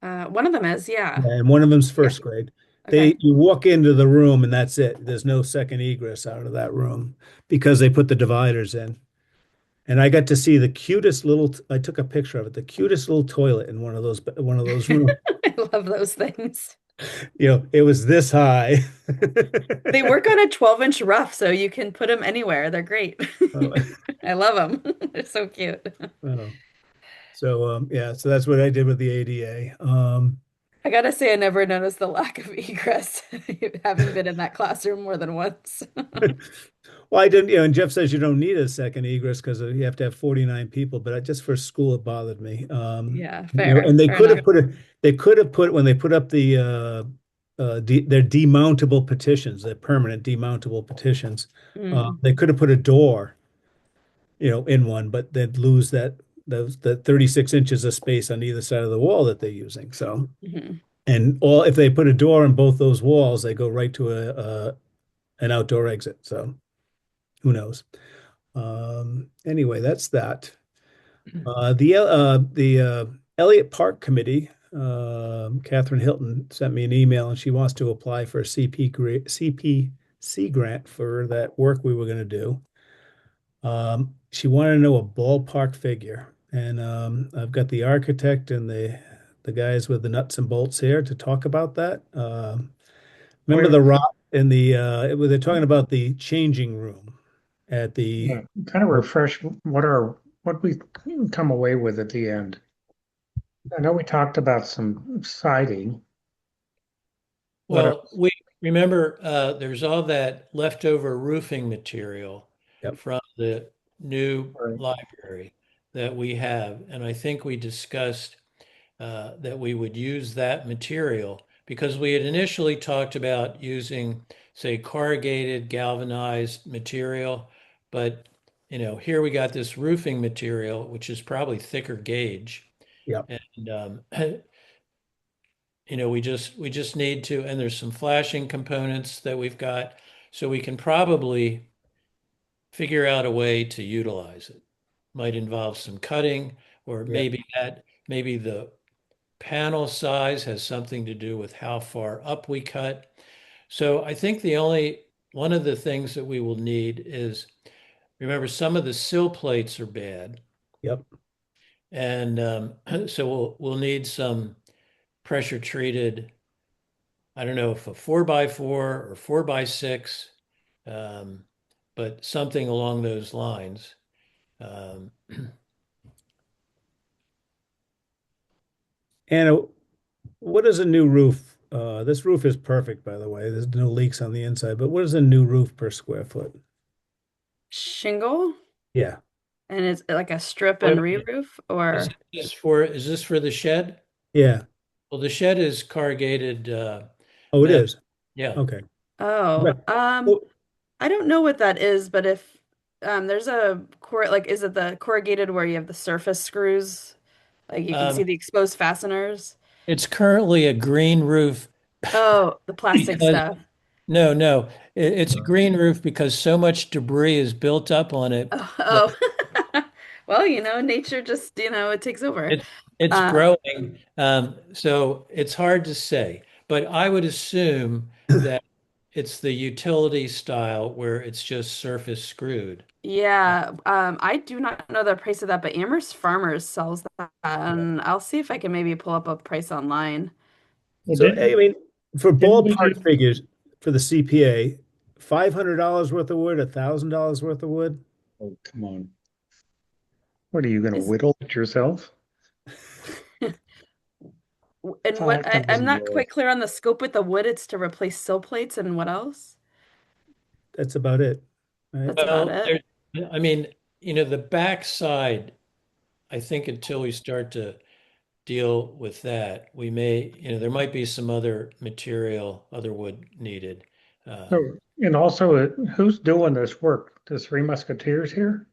One of them is, yeah. and one of them's Yeah. first grade. Okay. You walk into the room and that's it. There's no second egress out of that room because they put the dividers in. And I got to see the cutest little. I took a picture of it. The cutest little toilet in one of those rooms. I love those things. It was this high. They work on a 12-inch rough, so you can put them anywhere. They're great. Oh, I love them. They're so cute. oh. So yeah, so that's what I did with the ADA. I gotta say, I never noticed the lack of egress, having been in that classroom more than once. Well, I didn't, and Jeff says you don't need a second egress because you have to have 49 people, but just for school it bothered me. Yeah, fair. And they Fair could have enough. put when they put up their demountable petitions, their permanent demountable petitions. Mm, They could have put a door, in one, but they'd lose the 36 inches of space on either side of the wall that they're using. So, mhm. and if they put a door on both those walls, they go right to an outdoor exit. So who knows? Anyway, that's that. The Elliott Park Committee, Catherine Hilton sent me an email and she wants to apply for a CPC grant for that work we were going to do. She wanted to know a ballpark figure, and I've got the architect and the guys with the nuts and bolts here to talk about that. Remember Wait, the rock in they're talking about the changing room at the. yeah, kind of refresh what we come away with at the end. I know we talked about some siding. What Well, else? we remember there's all that leftover roofing material Yep. from the new Right. library that we have. And I think we discussed that we would use that material because we had initially talked about using, say, corrugated galvanized material. But, here we got this roofing material, which is probably thicker gauge. Yep. And we just need to, and there's some flashing components that we've got, so we can probably figure out a way to utilize it. Might involve some cutting, or Yep. maybe the panel size has something to do with how far up we cut. So I think one of the things that we will need is, remember, some of the sill plates are bad. Yep. And so we'll need some pressure treated, I don't know if a 4x4 or 4x6, um, but something along those lines. Um, And what is a new roof? This roof is perfect, by the way. There's no leaks on the inside, but what is a new roof per square foot? Shingle, Yeah. and it's like a strip and what- re-roof, is or this for the shed? Yeah. Well, the shed is corrugated Oh, it metal. is. Yeah. Okay. oh, Right. Well, I don't know what that is, but if there's a core, like, is it the corrugated where you have the surface screws Like you can see the exposed fasteners. It's currently a green roof Oh, the plastic because stuff. no, it's a green roof because so much debris is built up on it Oh, that oh. Well, nature just, it takes over. it, it's Uh, growing. So it's hard to say, but I would assume that it's the utility style where it's just surface screwed. yeah, I do not know the price of that, but Amherst Farmers sells that, and I'll see if I can maybe pull up a price online. Well, So, I mean, for didn't we ballpark do, figures for the CPA, $500 worth of wood, $1,000 worth of wood. oh, come on. What are you going to Is whittle it yourself? and what I'm not quite $5,000. clear on the scope with the wood. It's to replace sill plates and what else? That's about it, right? That's about Well, it. I mean, the back side, I think until we start to deal with that, we may, there might be some other material, other wood needed. So, and also, who's doing this work? The Three Musketeers here?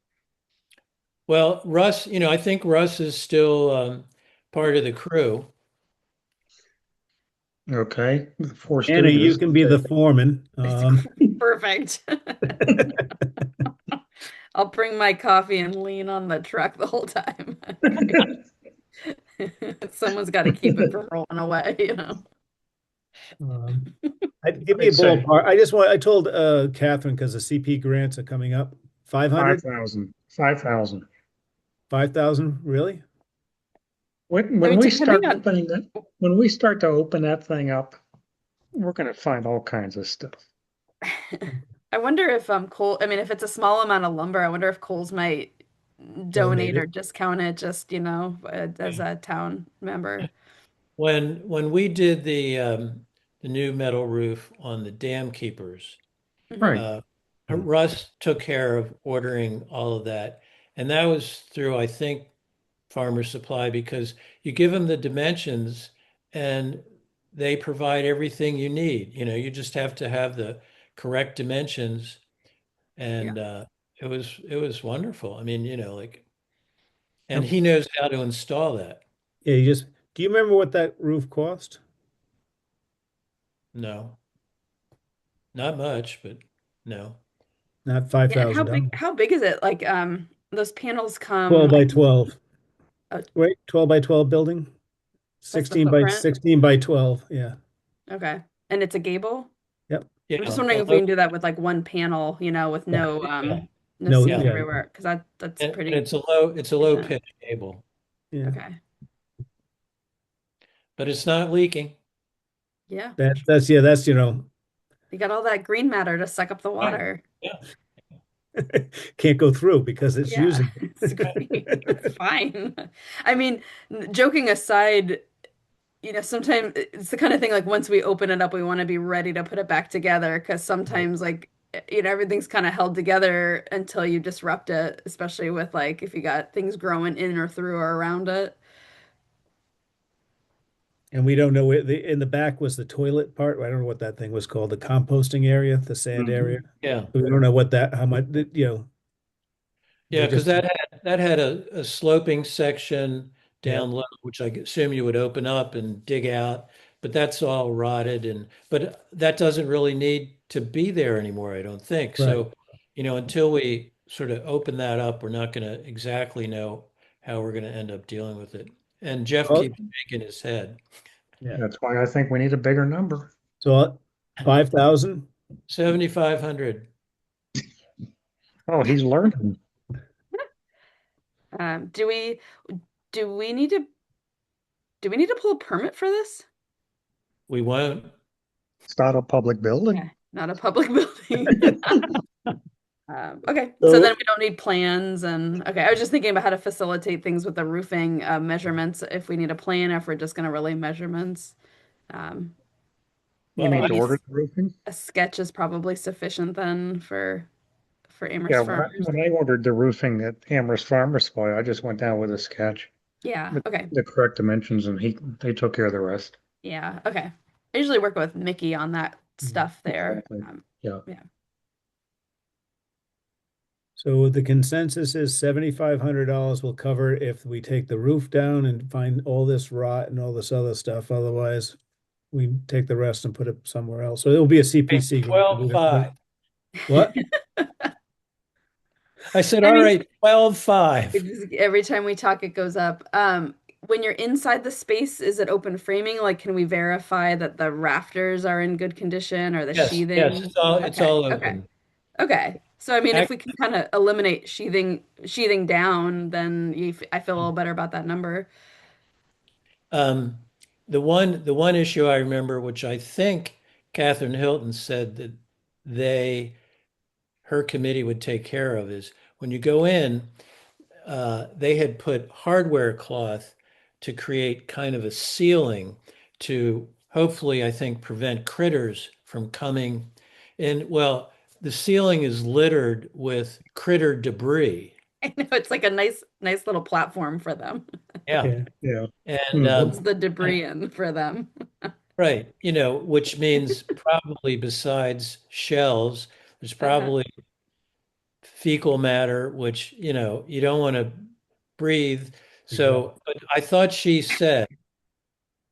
Well, Russ, I think Russ is still part of the crew. Okay, the Four Anna, you Stooges. can be the foreman. It's perfect. I'll bring my coffee and lean on the truck the whole time. Someone's got to keep it from rolling away. um, give me a I'd say ballpark. I told Catherine because the CP grants are coming up. 500, 5,000. 5,000. 5,000, really? I When mean, we depending start on, opening that, when we start to open that thing up, we're going to find all kinds of stuff. I wonder if Cole, I mean, if it's a small amount of lumber, I wonder if Coles might Donate donate or it. discount it just, as a town member. When we did the new metal roof on the dam keepers, Hmm. Right. uh, Russ took care of ordering all of that, and that was through, I think, Farmer Supply because you give them the dimensions and they provide everything you need. You just have to have the correct dimensions, Yeah. and it was wonderful. I mean, and Um, he knows how to install that. yeah, do you remember what that roof cost? No, not much, but no. Not Yeah, and $5,000. how big is it? Like, those panels 12 come, I by think, 12. oh, Wait, 12 by 12 building? that's the 16 by footprint. 16 by 12. Yeah. Okay. And it's a gable? Yep. I'm just Yeah, wondering if we can do that with like one panel, with Yeah. no No, seams yeah, yeah. everywhere, because that's and pretty it's a low efficient. pitch cable, Yeah. Okay. but it's not leaking. Yeah. That's You got all that green matter to suck up the Right. water. Yeah. can't go through because it's Yeah, using it's great. It's it. fine. I mean, joking aside, sometimes it's the kind of thing like once we open it up, we want to be ready to put it back together because Right. sometimes like everything's kind of held together until you disrupt it, especially with like if you got things growing in or through or around it. And we don't know where in the back was the toilet part. I don't know what that thing was called, the composting area, the sand Mhm. area. Yeah. We don't know how much, Yeah, they because just, that had a sloping section yeah, down low, which I assume you would open up and dig out, but that's all rotted but that doesn't really need to be there anymore, I don't think. right. So, until we sort of open that up, we're not going to exactly know how we're going to end up dealing with it. And Jeff Well, keeps shaking his head. yeah. That's why I think we need a bigger number. So 5,000. 7,500. Oh, he's learning. Um, do we do we need to pull a permit for this? We won't. It's not a public building. Yeah, not a public building. Okay, so then So, we don't need plans and okay, I was just thinking about how to facilitate things with the roofing measurements if we need a plan or if we're just going to relay measurements. Um, You mean to maybe order the roofing? a sketch is probably sufficient then for Yeah, Amherst Farmers. when I ordered the roofing at Amherst Farmer Supply, I just went down with a sketch, Yeah, okay. the correct dimensions, and they took care of the rest. Yeah, okay. I usually work with Mickey on that stuff there. Exactly. Yeah. Yeah. So the consensus is $7,500 will cover if we take the roof down and find all this rot and all this other stuff. Otherwise, we take the rest and put it somewhere else. So it'll be a CPC grant. 12.5. What? I said, I all mean, right, 12.5. every time we talk, it goes up. When you're inside the space, is it open framing? Like, can we verify that the rafters are in good condition or the Yes, yes, sheathing? it's Okay, all okay, open. okay. So I mean, if Ac- we can kind of eliminate sheathing down, then I feel a little better about that number. Um, the one issue I remember, which I think Catherine Hilton said that they her committee would take care of, is when you go in, they had put hardware cloth to create kind of a ceiling to hopefully, I think, prevent critters from coming in. Well, the ceiling is littered with critter debris. I know it's like a nice little platform for them. Yeah. Yeah, yeah. And Hmm. Holds the debris in for them. right, which means probably besides shells, there's Uh-huh. probably fecal matter, which, you don't want to breathe. So, but I thought she said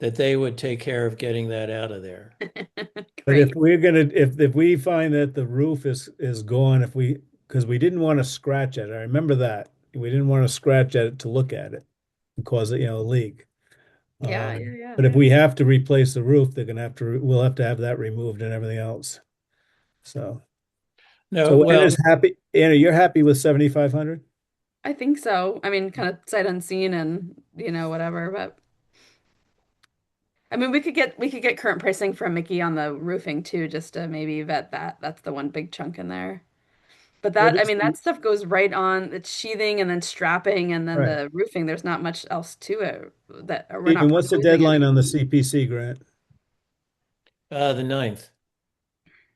that they would take care of getting that out of there. But if Great. we're gonna, if we find that the roof is gone, because we didn't want to scratch at it. I remember that. We didn't want to scratch at it to look at it and cause it, a leak. Yeah, yeah, yeah. But if we have to replace the roof, we'll have to have that removed and everything else. So, No, so well, Anna's happy. Anna, you're happy with 7,500? I think so. I mean, kind of sight unseen and whatever, but I mean, we could get current pricing from Mickey on the roofing too, just to maybe vet that. That's the one big chunk in there. But What I is mean, the, that stuff goes right on. It's sheathing and then strapping and then right? the roofing. There's not much else to it that or we're Stephen, not what's the proposing deadline on the anything. CPC grant? the 9th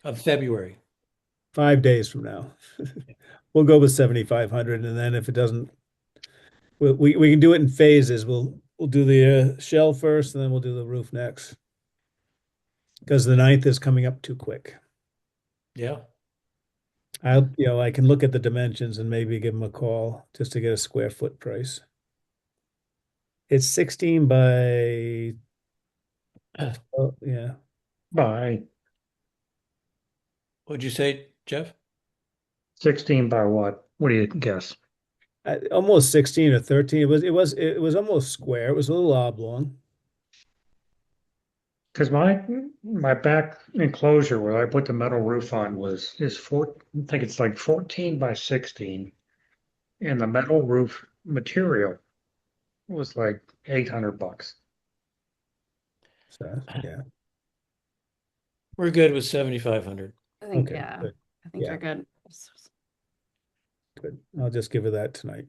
of February. 5 days from now. We'll go with 7,500, and then if it doesn't, we can do it in phases. We'll do the shell first, and then we'll do the roof next. Because the 9th is coming up too quick. Yeah. I can look at the dimensions and maybe give them a call just to get a square foot price. It's 16 by, oh, yeah, By What'd you say, Jeff? 16 by what? What do you guess? almost 16 or 13. It was almost square. It was a little oblong. Because my back enclosure where I put the metal roof on is I think it's like 14 by 16, and the metal roof material was like $800. So, yeah. We're good with 7,500. I think, Okay, yeah, good. I think Yeah, you're good. good. I'll just give her that tonight.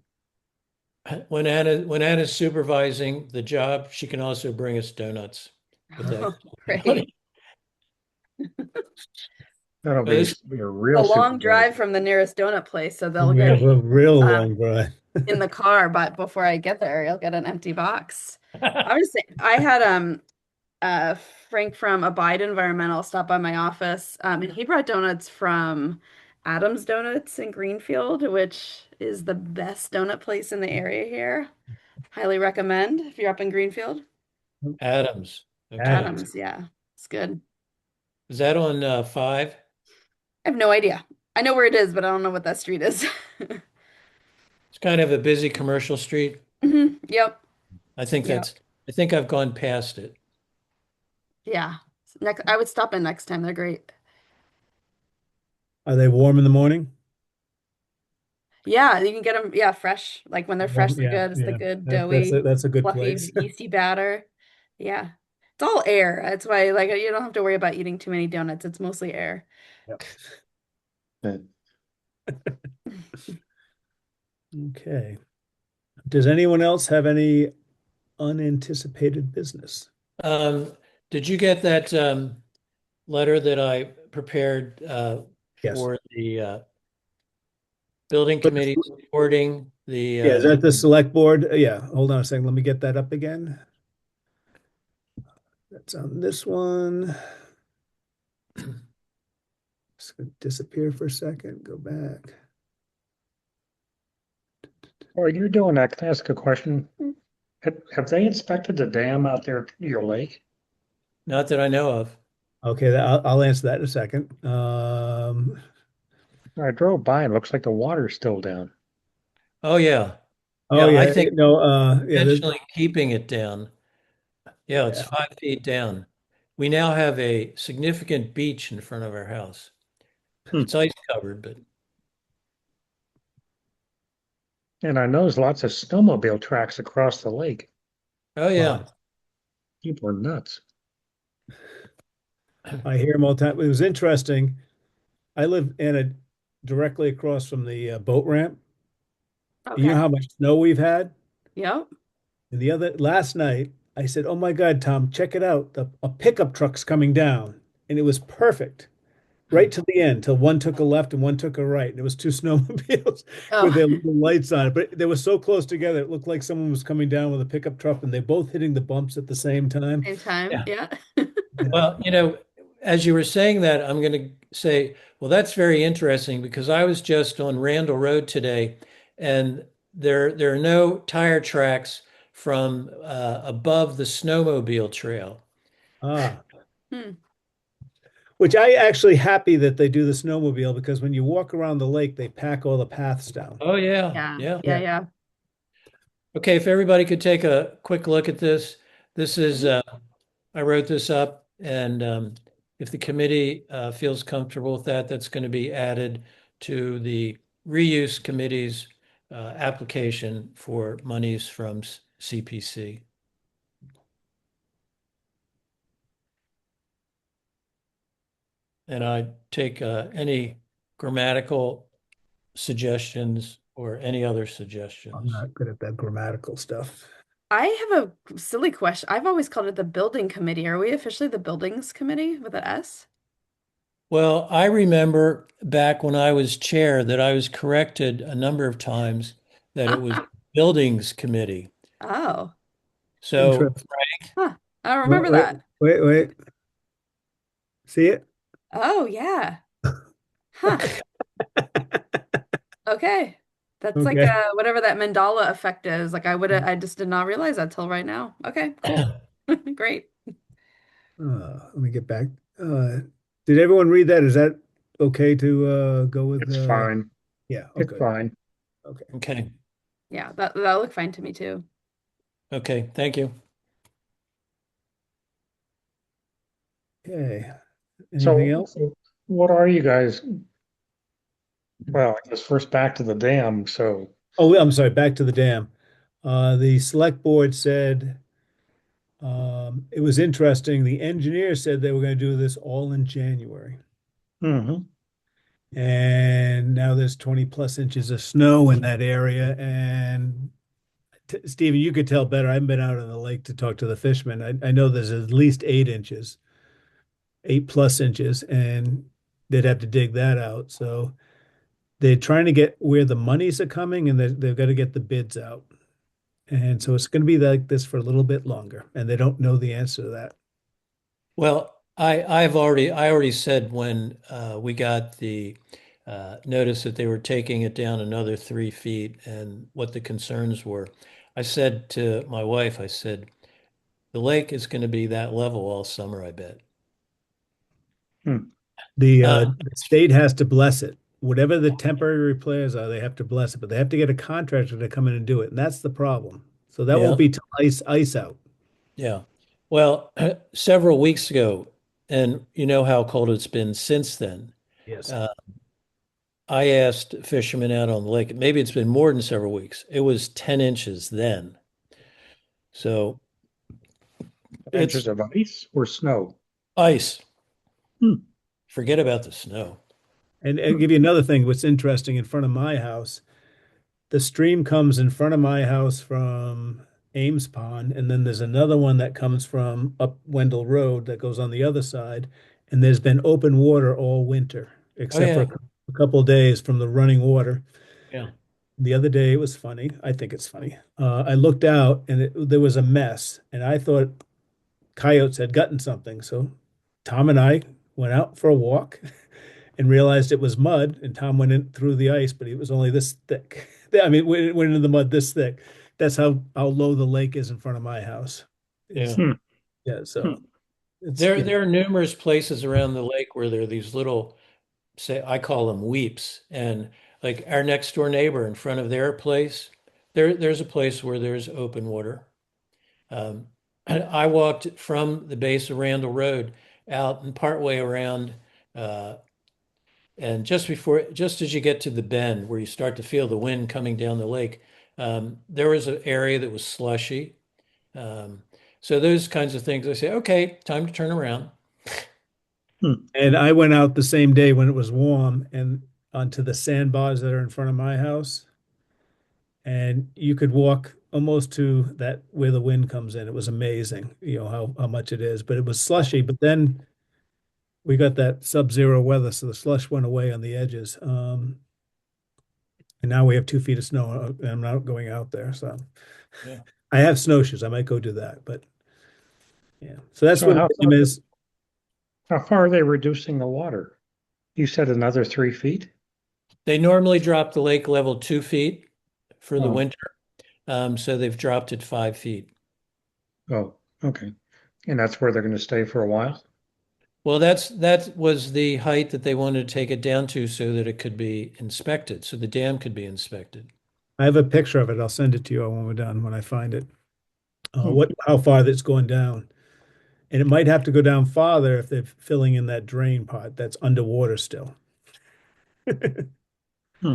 When Anna's supervising the job, she can also bring us donuts with that Oh, great. money. That'll But be, this, be a A real long drive supervisor. from the nearest donut place, so they'll We get have a real um long drive. in the car, but before I get there, you'll get an empty box. I was saying I had uh Frank from Abide Environmental stop by my office. And he brought donuts from Adams Donuts in Greenfield, which is the best donut place in the area here. Highly recommend if you're up in Greenfield. Adams. Okay. Adams. Adams, yeah, it's good. Is that on 5? I have no idea. I know where it is, but I don't know what that street is. It's kind of a busy commercial street. Yep, I think yep, I think I've gone past it. yeah. Next, I would stop in next time. They're great. Are they warm in the morning? Yeah, you can get them, yeah, fresh. Like when they're fresh, they're Yeah, good. It's the yeah. good, That's doughy, a good fluffy, place. yeasty batter. Yeah. It's all air. That's why, like, you don't have to worry about eating too many donuts. It's mostly air. Yep. Yeah. Okay. Does anyone else have any unanticipated business? Um, did you get that letter that I prepared Yes. for the building committee supporting the Yeah, is that the select board? Yeah, hold on a second. Let me get that up again. That's on this one. It's gonna disappear for a second. Go back. While you're doing that, can I ask a question? Have they inspected the dam out there at your lake? Not that I know of. Okay, I'll answer that in a second. I drove by and it looks like the water's still down. Oh yeah. Oh Yeah, I yeah, think no, yeah, intentionally keeping it down. Yeah, it's yeah. 5 feet down. We now have a significant beach in front of our house. Hmm. It's ice covered, but And I know there's lots of snowmobile tracks across the lake. oh yeah. People are nuts. I hear them all the time. It was interesting. I live in a directly across from the boat ramp. You know Okay. how much snow we've had? Yep. And the other last night, I said, "Oh my God, Tom, check it out. A pickup truck's coming down." And it was perfect right to the end till one took a left and one took a right. And it was two snowmobiles with Oh, their little lights on it. But they were so close together, it looked like someone was coming down with a pickup truck and they both hitting the bumps at the same time. same time. Yeah. Yeah. Yeah. Well, as you were saying that, I'm going to say, well, that's very interesting because I was just on Randall Road today, and there are no tire tracks from above the snowmobile trail. Ah, Hmm. which I actually happy that they do the snowmobile because when you walk around the lake, they pack all the paths down. Oh yeah, Yeah. yeah. Yeah. Yeah. Yeah. Okay, if everybody could take a quick look at this. This is I wrote this up, and if the committee feels comfortable with that, that's going to be added to the reuse committee's application for monies from CPC. And I take any grammatical suggestions or any other I'm suggestions. not good at that grammatical stuff. I have a silly question. I've always called it the building committee. Are we officially the buildings committee with an S? Well, I remember back when I was chair that I was corrected a number of times that it was Buildings Committee. Oh. So, Interesting. Huh. I don't Wait, remember wait, that. wait. See it? Oh, yeah. Huh. Okay. That's like Okay. whatever that Mandela effect is. Like I just did not realize that till right now. Okay, cool. Great. Let me get back. Did everyone read that? Is that okay to go with It's fine. yeah, oh It's good. fine. okay, Yeah, that looked fine to me too. okay, thank you. Okay. Anything So, else? what are you guys? Well, I guess first back to the dam. So, Oh, I'm sorry, back to the dam. The select board said it was interesting. The engineer said they were going to do this all in January. mhm. And now there's 20 plus inches of snow in that area. And Stephen, you could tell better. I haven't been out on the lake to talk to the fishermen. I know there's at least 8 inches, 8 plus inches, and they'd have to dig that out. So they're trying to get where the monies are coming and they've got to get the bids out. And so it's going to be like this for a little bit longer, and they don't know the answer to that. Well, I already said when we got the notice that they were taking it down another 3 feet and what the concerns were. I said to my wife, I said, the lake is going to be that level all summer, I bet. Hmm. The state has to bless it. Whatever the temporary repairs are, they have to bless it, but they have to get a contractor to come in and do it, and that's the problem. So that Yeah, won't be till ice out. yeah. Well, several weeks ago, and you know how cold it's been since then. Yes. Uh, I asked fishermen out on the lake, maybe it's been more than several weeks. It was 10 inches then. So it's Inches of ice or snow. ice. Hmm. Forget about the snow. And I'll give you another thing. What's interesting in front of my house, the stream comes in front of my house from Ames Pond, and then there's another one that comes from up Wendell Road that goes on the other side. And there's been open water all winter, Oh except for yeah, a couple of days from the running water. yeah. The other day it was funny. I think it's funny. I looked out and there was a mess, and I thought coyotes had gotten something. So Tom and I went out for a walk and realized it was mud. And Tom went in through the ice, but it was only this thick. I mean, we're in the mud this thick. That's how low the lake is in front of my house. It's, Yeah. Hmm. yeah, so it's, There, yeah. there are numerous places around the lake where there are these little, say, I call them weeps. And like our next door neighbor in front of their place, there's a place where there's open water. And I walked from the base of Randall Road out and partway around, uh, and just as you get to the bend where you start to feel the wind coming down the lake, there was an area that was slushy. Um, so those kinds of things, I say, okay, time to turn around. Hmm. And I went out the same day when it was warm and onto the sandbars that are in front of my house. And you could walk almost to that where the wind comes in. It was amazing, how much it is. But it was slushy. But then we got that sub-zero weather, so the slush went away on the edges. And now we have 2 feet of snow, and I'm not going out there. So Yeah. I have snowshoes. I might go do that. But yeah, so that's So what Name is. how far are they reducing the water? You said another 3 feet? They normally drop the lake level 2 feet for the Oh, winter. So they've dropped it 5 feet. oh, okay. And that's where they're going to stay for a while? Well, that was the height that they wanted to take it down to so that it could be inspected, so the dam could be inspected. I have a picture of it. I'll send it to you when we're done, when I find it. Hmm. How far that's going down. And it might have to go down farther if they're filling in that drain part that's underwater still. Hmm.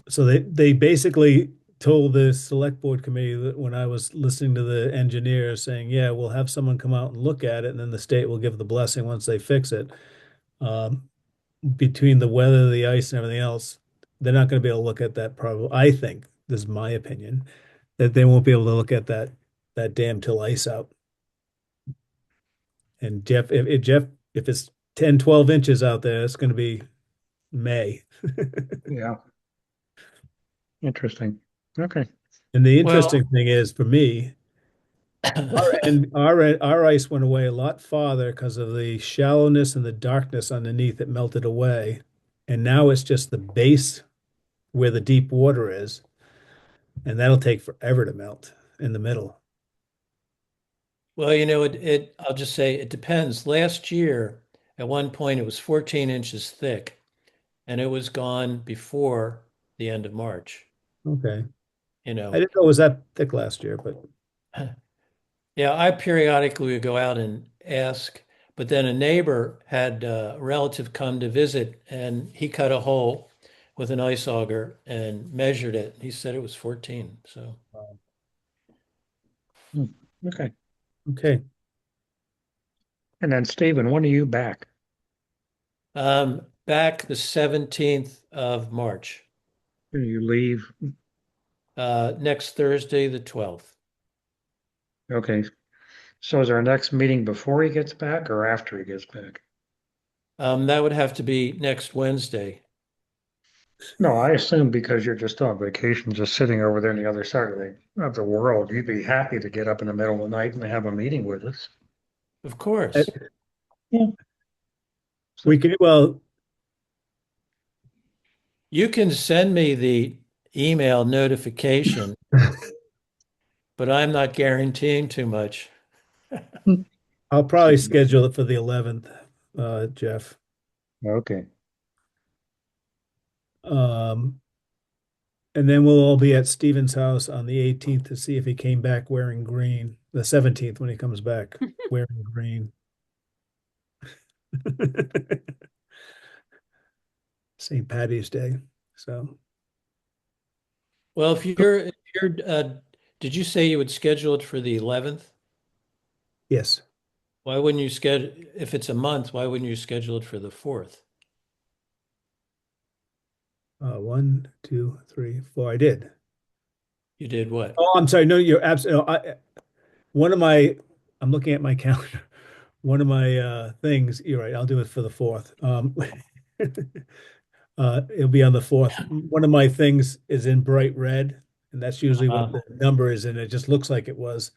So they basically told the select board committee that when I was listening to the engineer saying, yeah, we'll have someone come out and look at it, and then the state will give the blessing once they fix it. Um, Between the weather, the ice, and everything else, they're not going to be able to look at that probably. I think, this is my opinion, that they won't be able to look at that dam till ice out. And if it's 10, 12 inches out there, it's going to be May. Yeah, interesting. Okay. And the Well, interesting thing is for me, our ice went away a lot farther because of the shallowness and the darkness underneath. It melted away, and now it's just the base where the deep water is, and that'll take forever to melt in the middle. well, I'll just say it depends. Last year, at one point, it was 14 inches thick, and it was gone before the end of March. Okay, You I know, didn't know it was that thick last year, but yeah, I periodically would go out and ask, but then a neighbor had a relative come to visit, and he cut a hole with an ice auger and measured it. He said it was 14. So, Hmm. Okay. okay. And then Stephen, when are you back? back the 17th of March, Do you leave? next Thursday, the 12th. Okay. So is our next meeting before he gets back or after he gets back? That would have to be next Wednesday. No, I assume because you're just on vacation, just sitting over there on the other side of the world, you'd be happy to get up in the middle of the night and have a meeting with us. Of Uh, course. Yeah. We can, well, You can send me the email notification, but I'm not guaranteeing too much. I'll probably schedule it for the 11th, Jeff. Okay. Um, and then we'll all be at Stephen's house on the 18th to see if he came back wearing green. The 17th when he comes back wearing green. St. Patty's Day. So Well, if you're, did you say you would schedule it for the 11th? yes, Why wouldn't you schedule, if it's a month, why wouldn't you schedule it for the 4th? 1, 2, 3, 4. I did. You did what? Oh, I'm sorry. No, you're absolutely. One of my, I'm looking at my calendar. One of my things. You're right. I'll do it for the 4th. It'll be on the 4th. One of my things is in bright red, and that's usually what Uh, the number is, and it just looks like it was.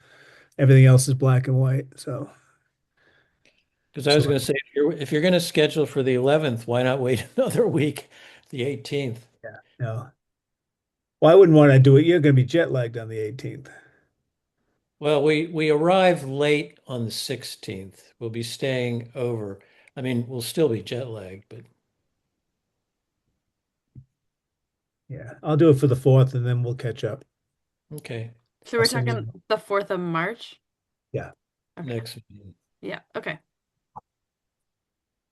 Everything else is black and white. So, because I was so going to say, if you're going to schedule for the 11th, why not wait another week, the 18th? yeah, no. Well, I wouldn't want to do it. You're going to be jet lagged on the 18th. Well, we arrive late on the 16th. We'll be staying over. I mean, we'll still be jet lagged, but Yeah, I'll do it for the 4th and then we'll catch up. okay. So we're I'll send you- talking the 4th of March? Yeah. Okay. Next meeting. Yeah, okay.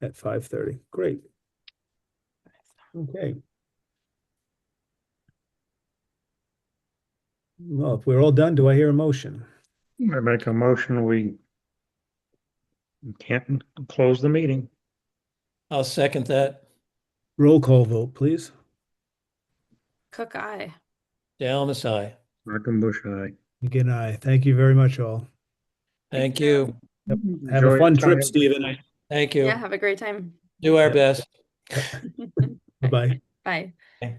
At 5:30. Great. Okay. Well, if we're all done, do I hear a motion? I make a motion, we can't close the meeting. I'll second that. Roll call vote, please. Cook eye. Dale Masai. Bush, aye. Again, aye. Thank you very much, all. Thank you. Have Enjoy a fun your trip, time. Stephen. Thank you. Yeah, have a great time. Do our best. Bye-bye. Bye. Okay.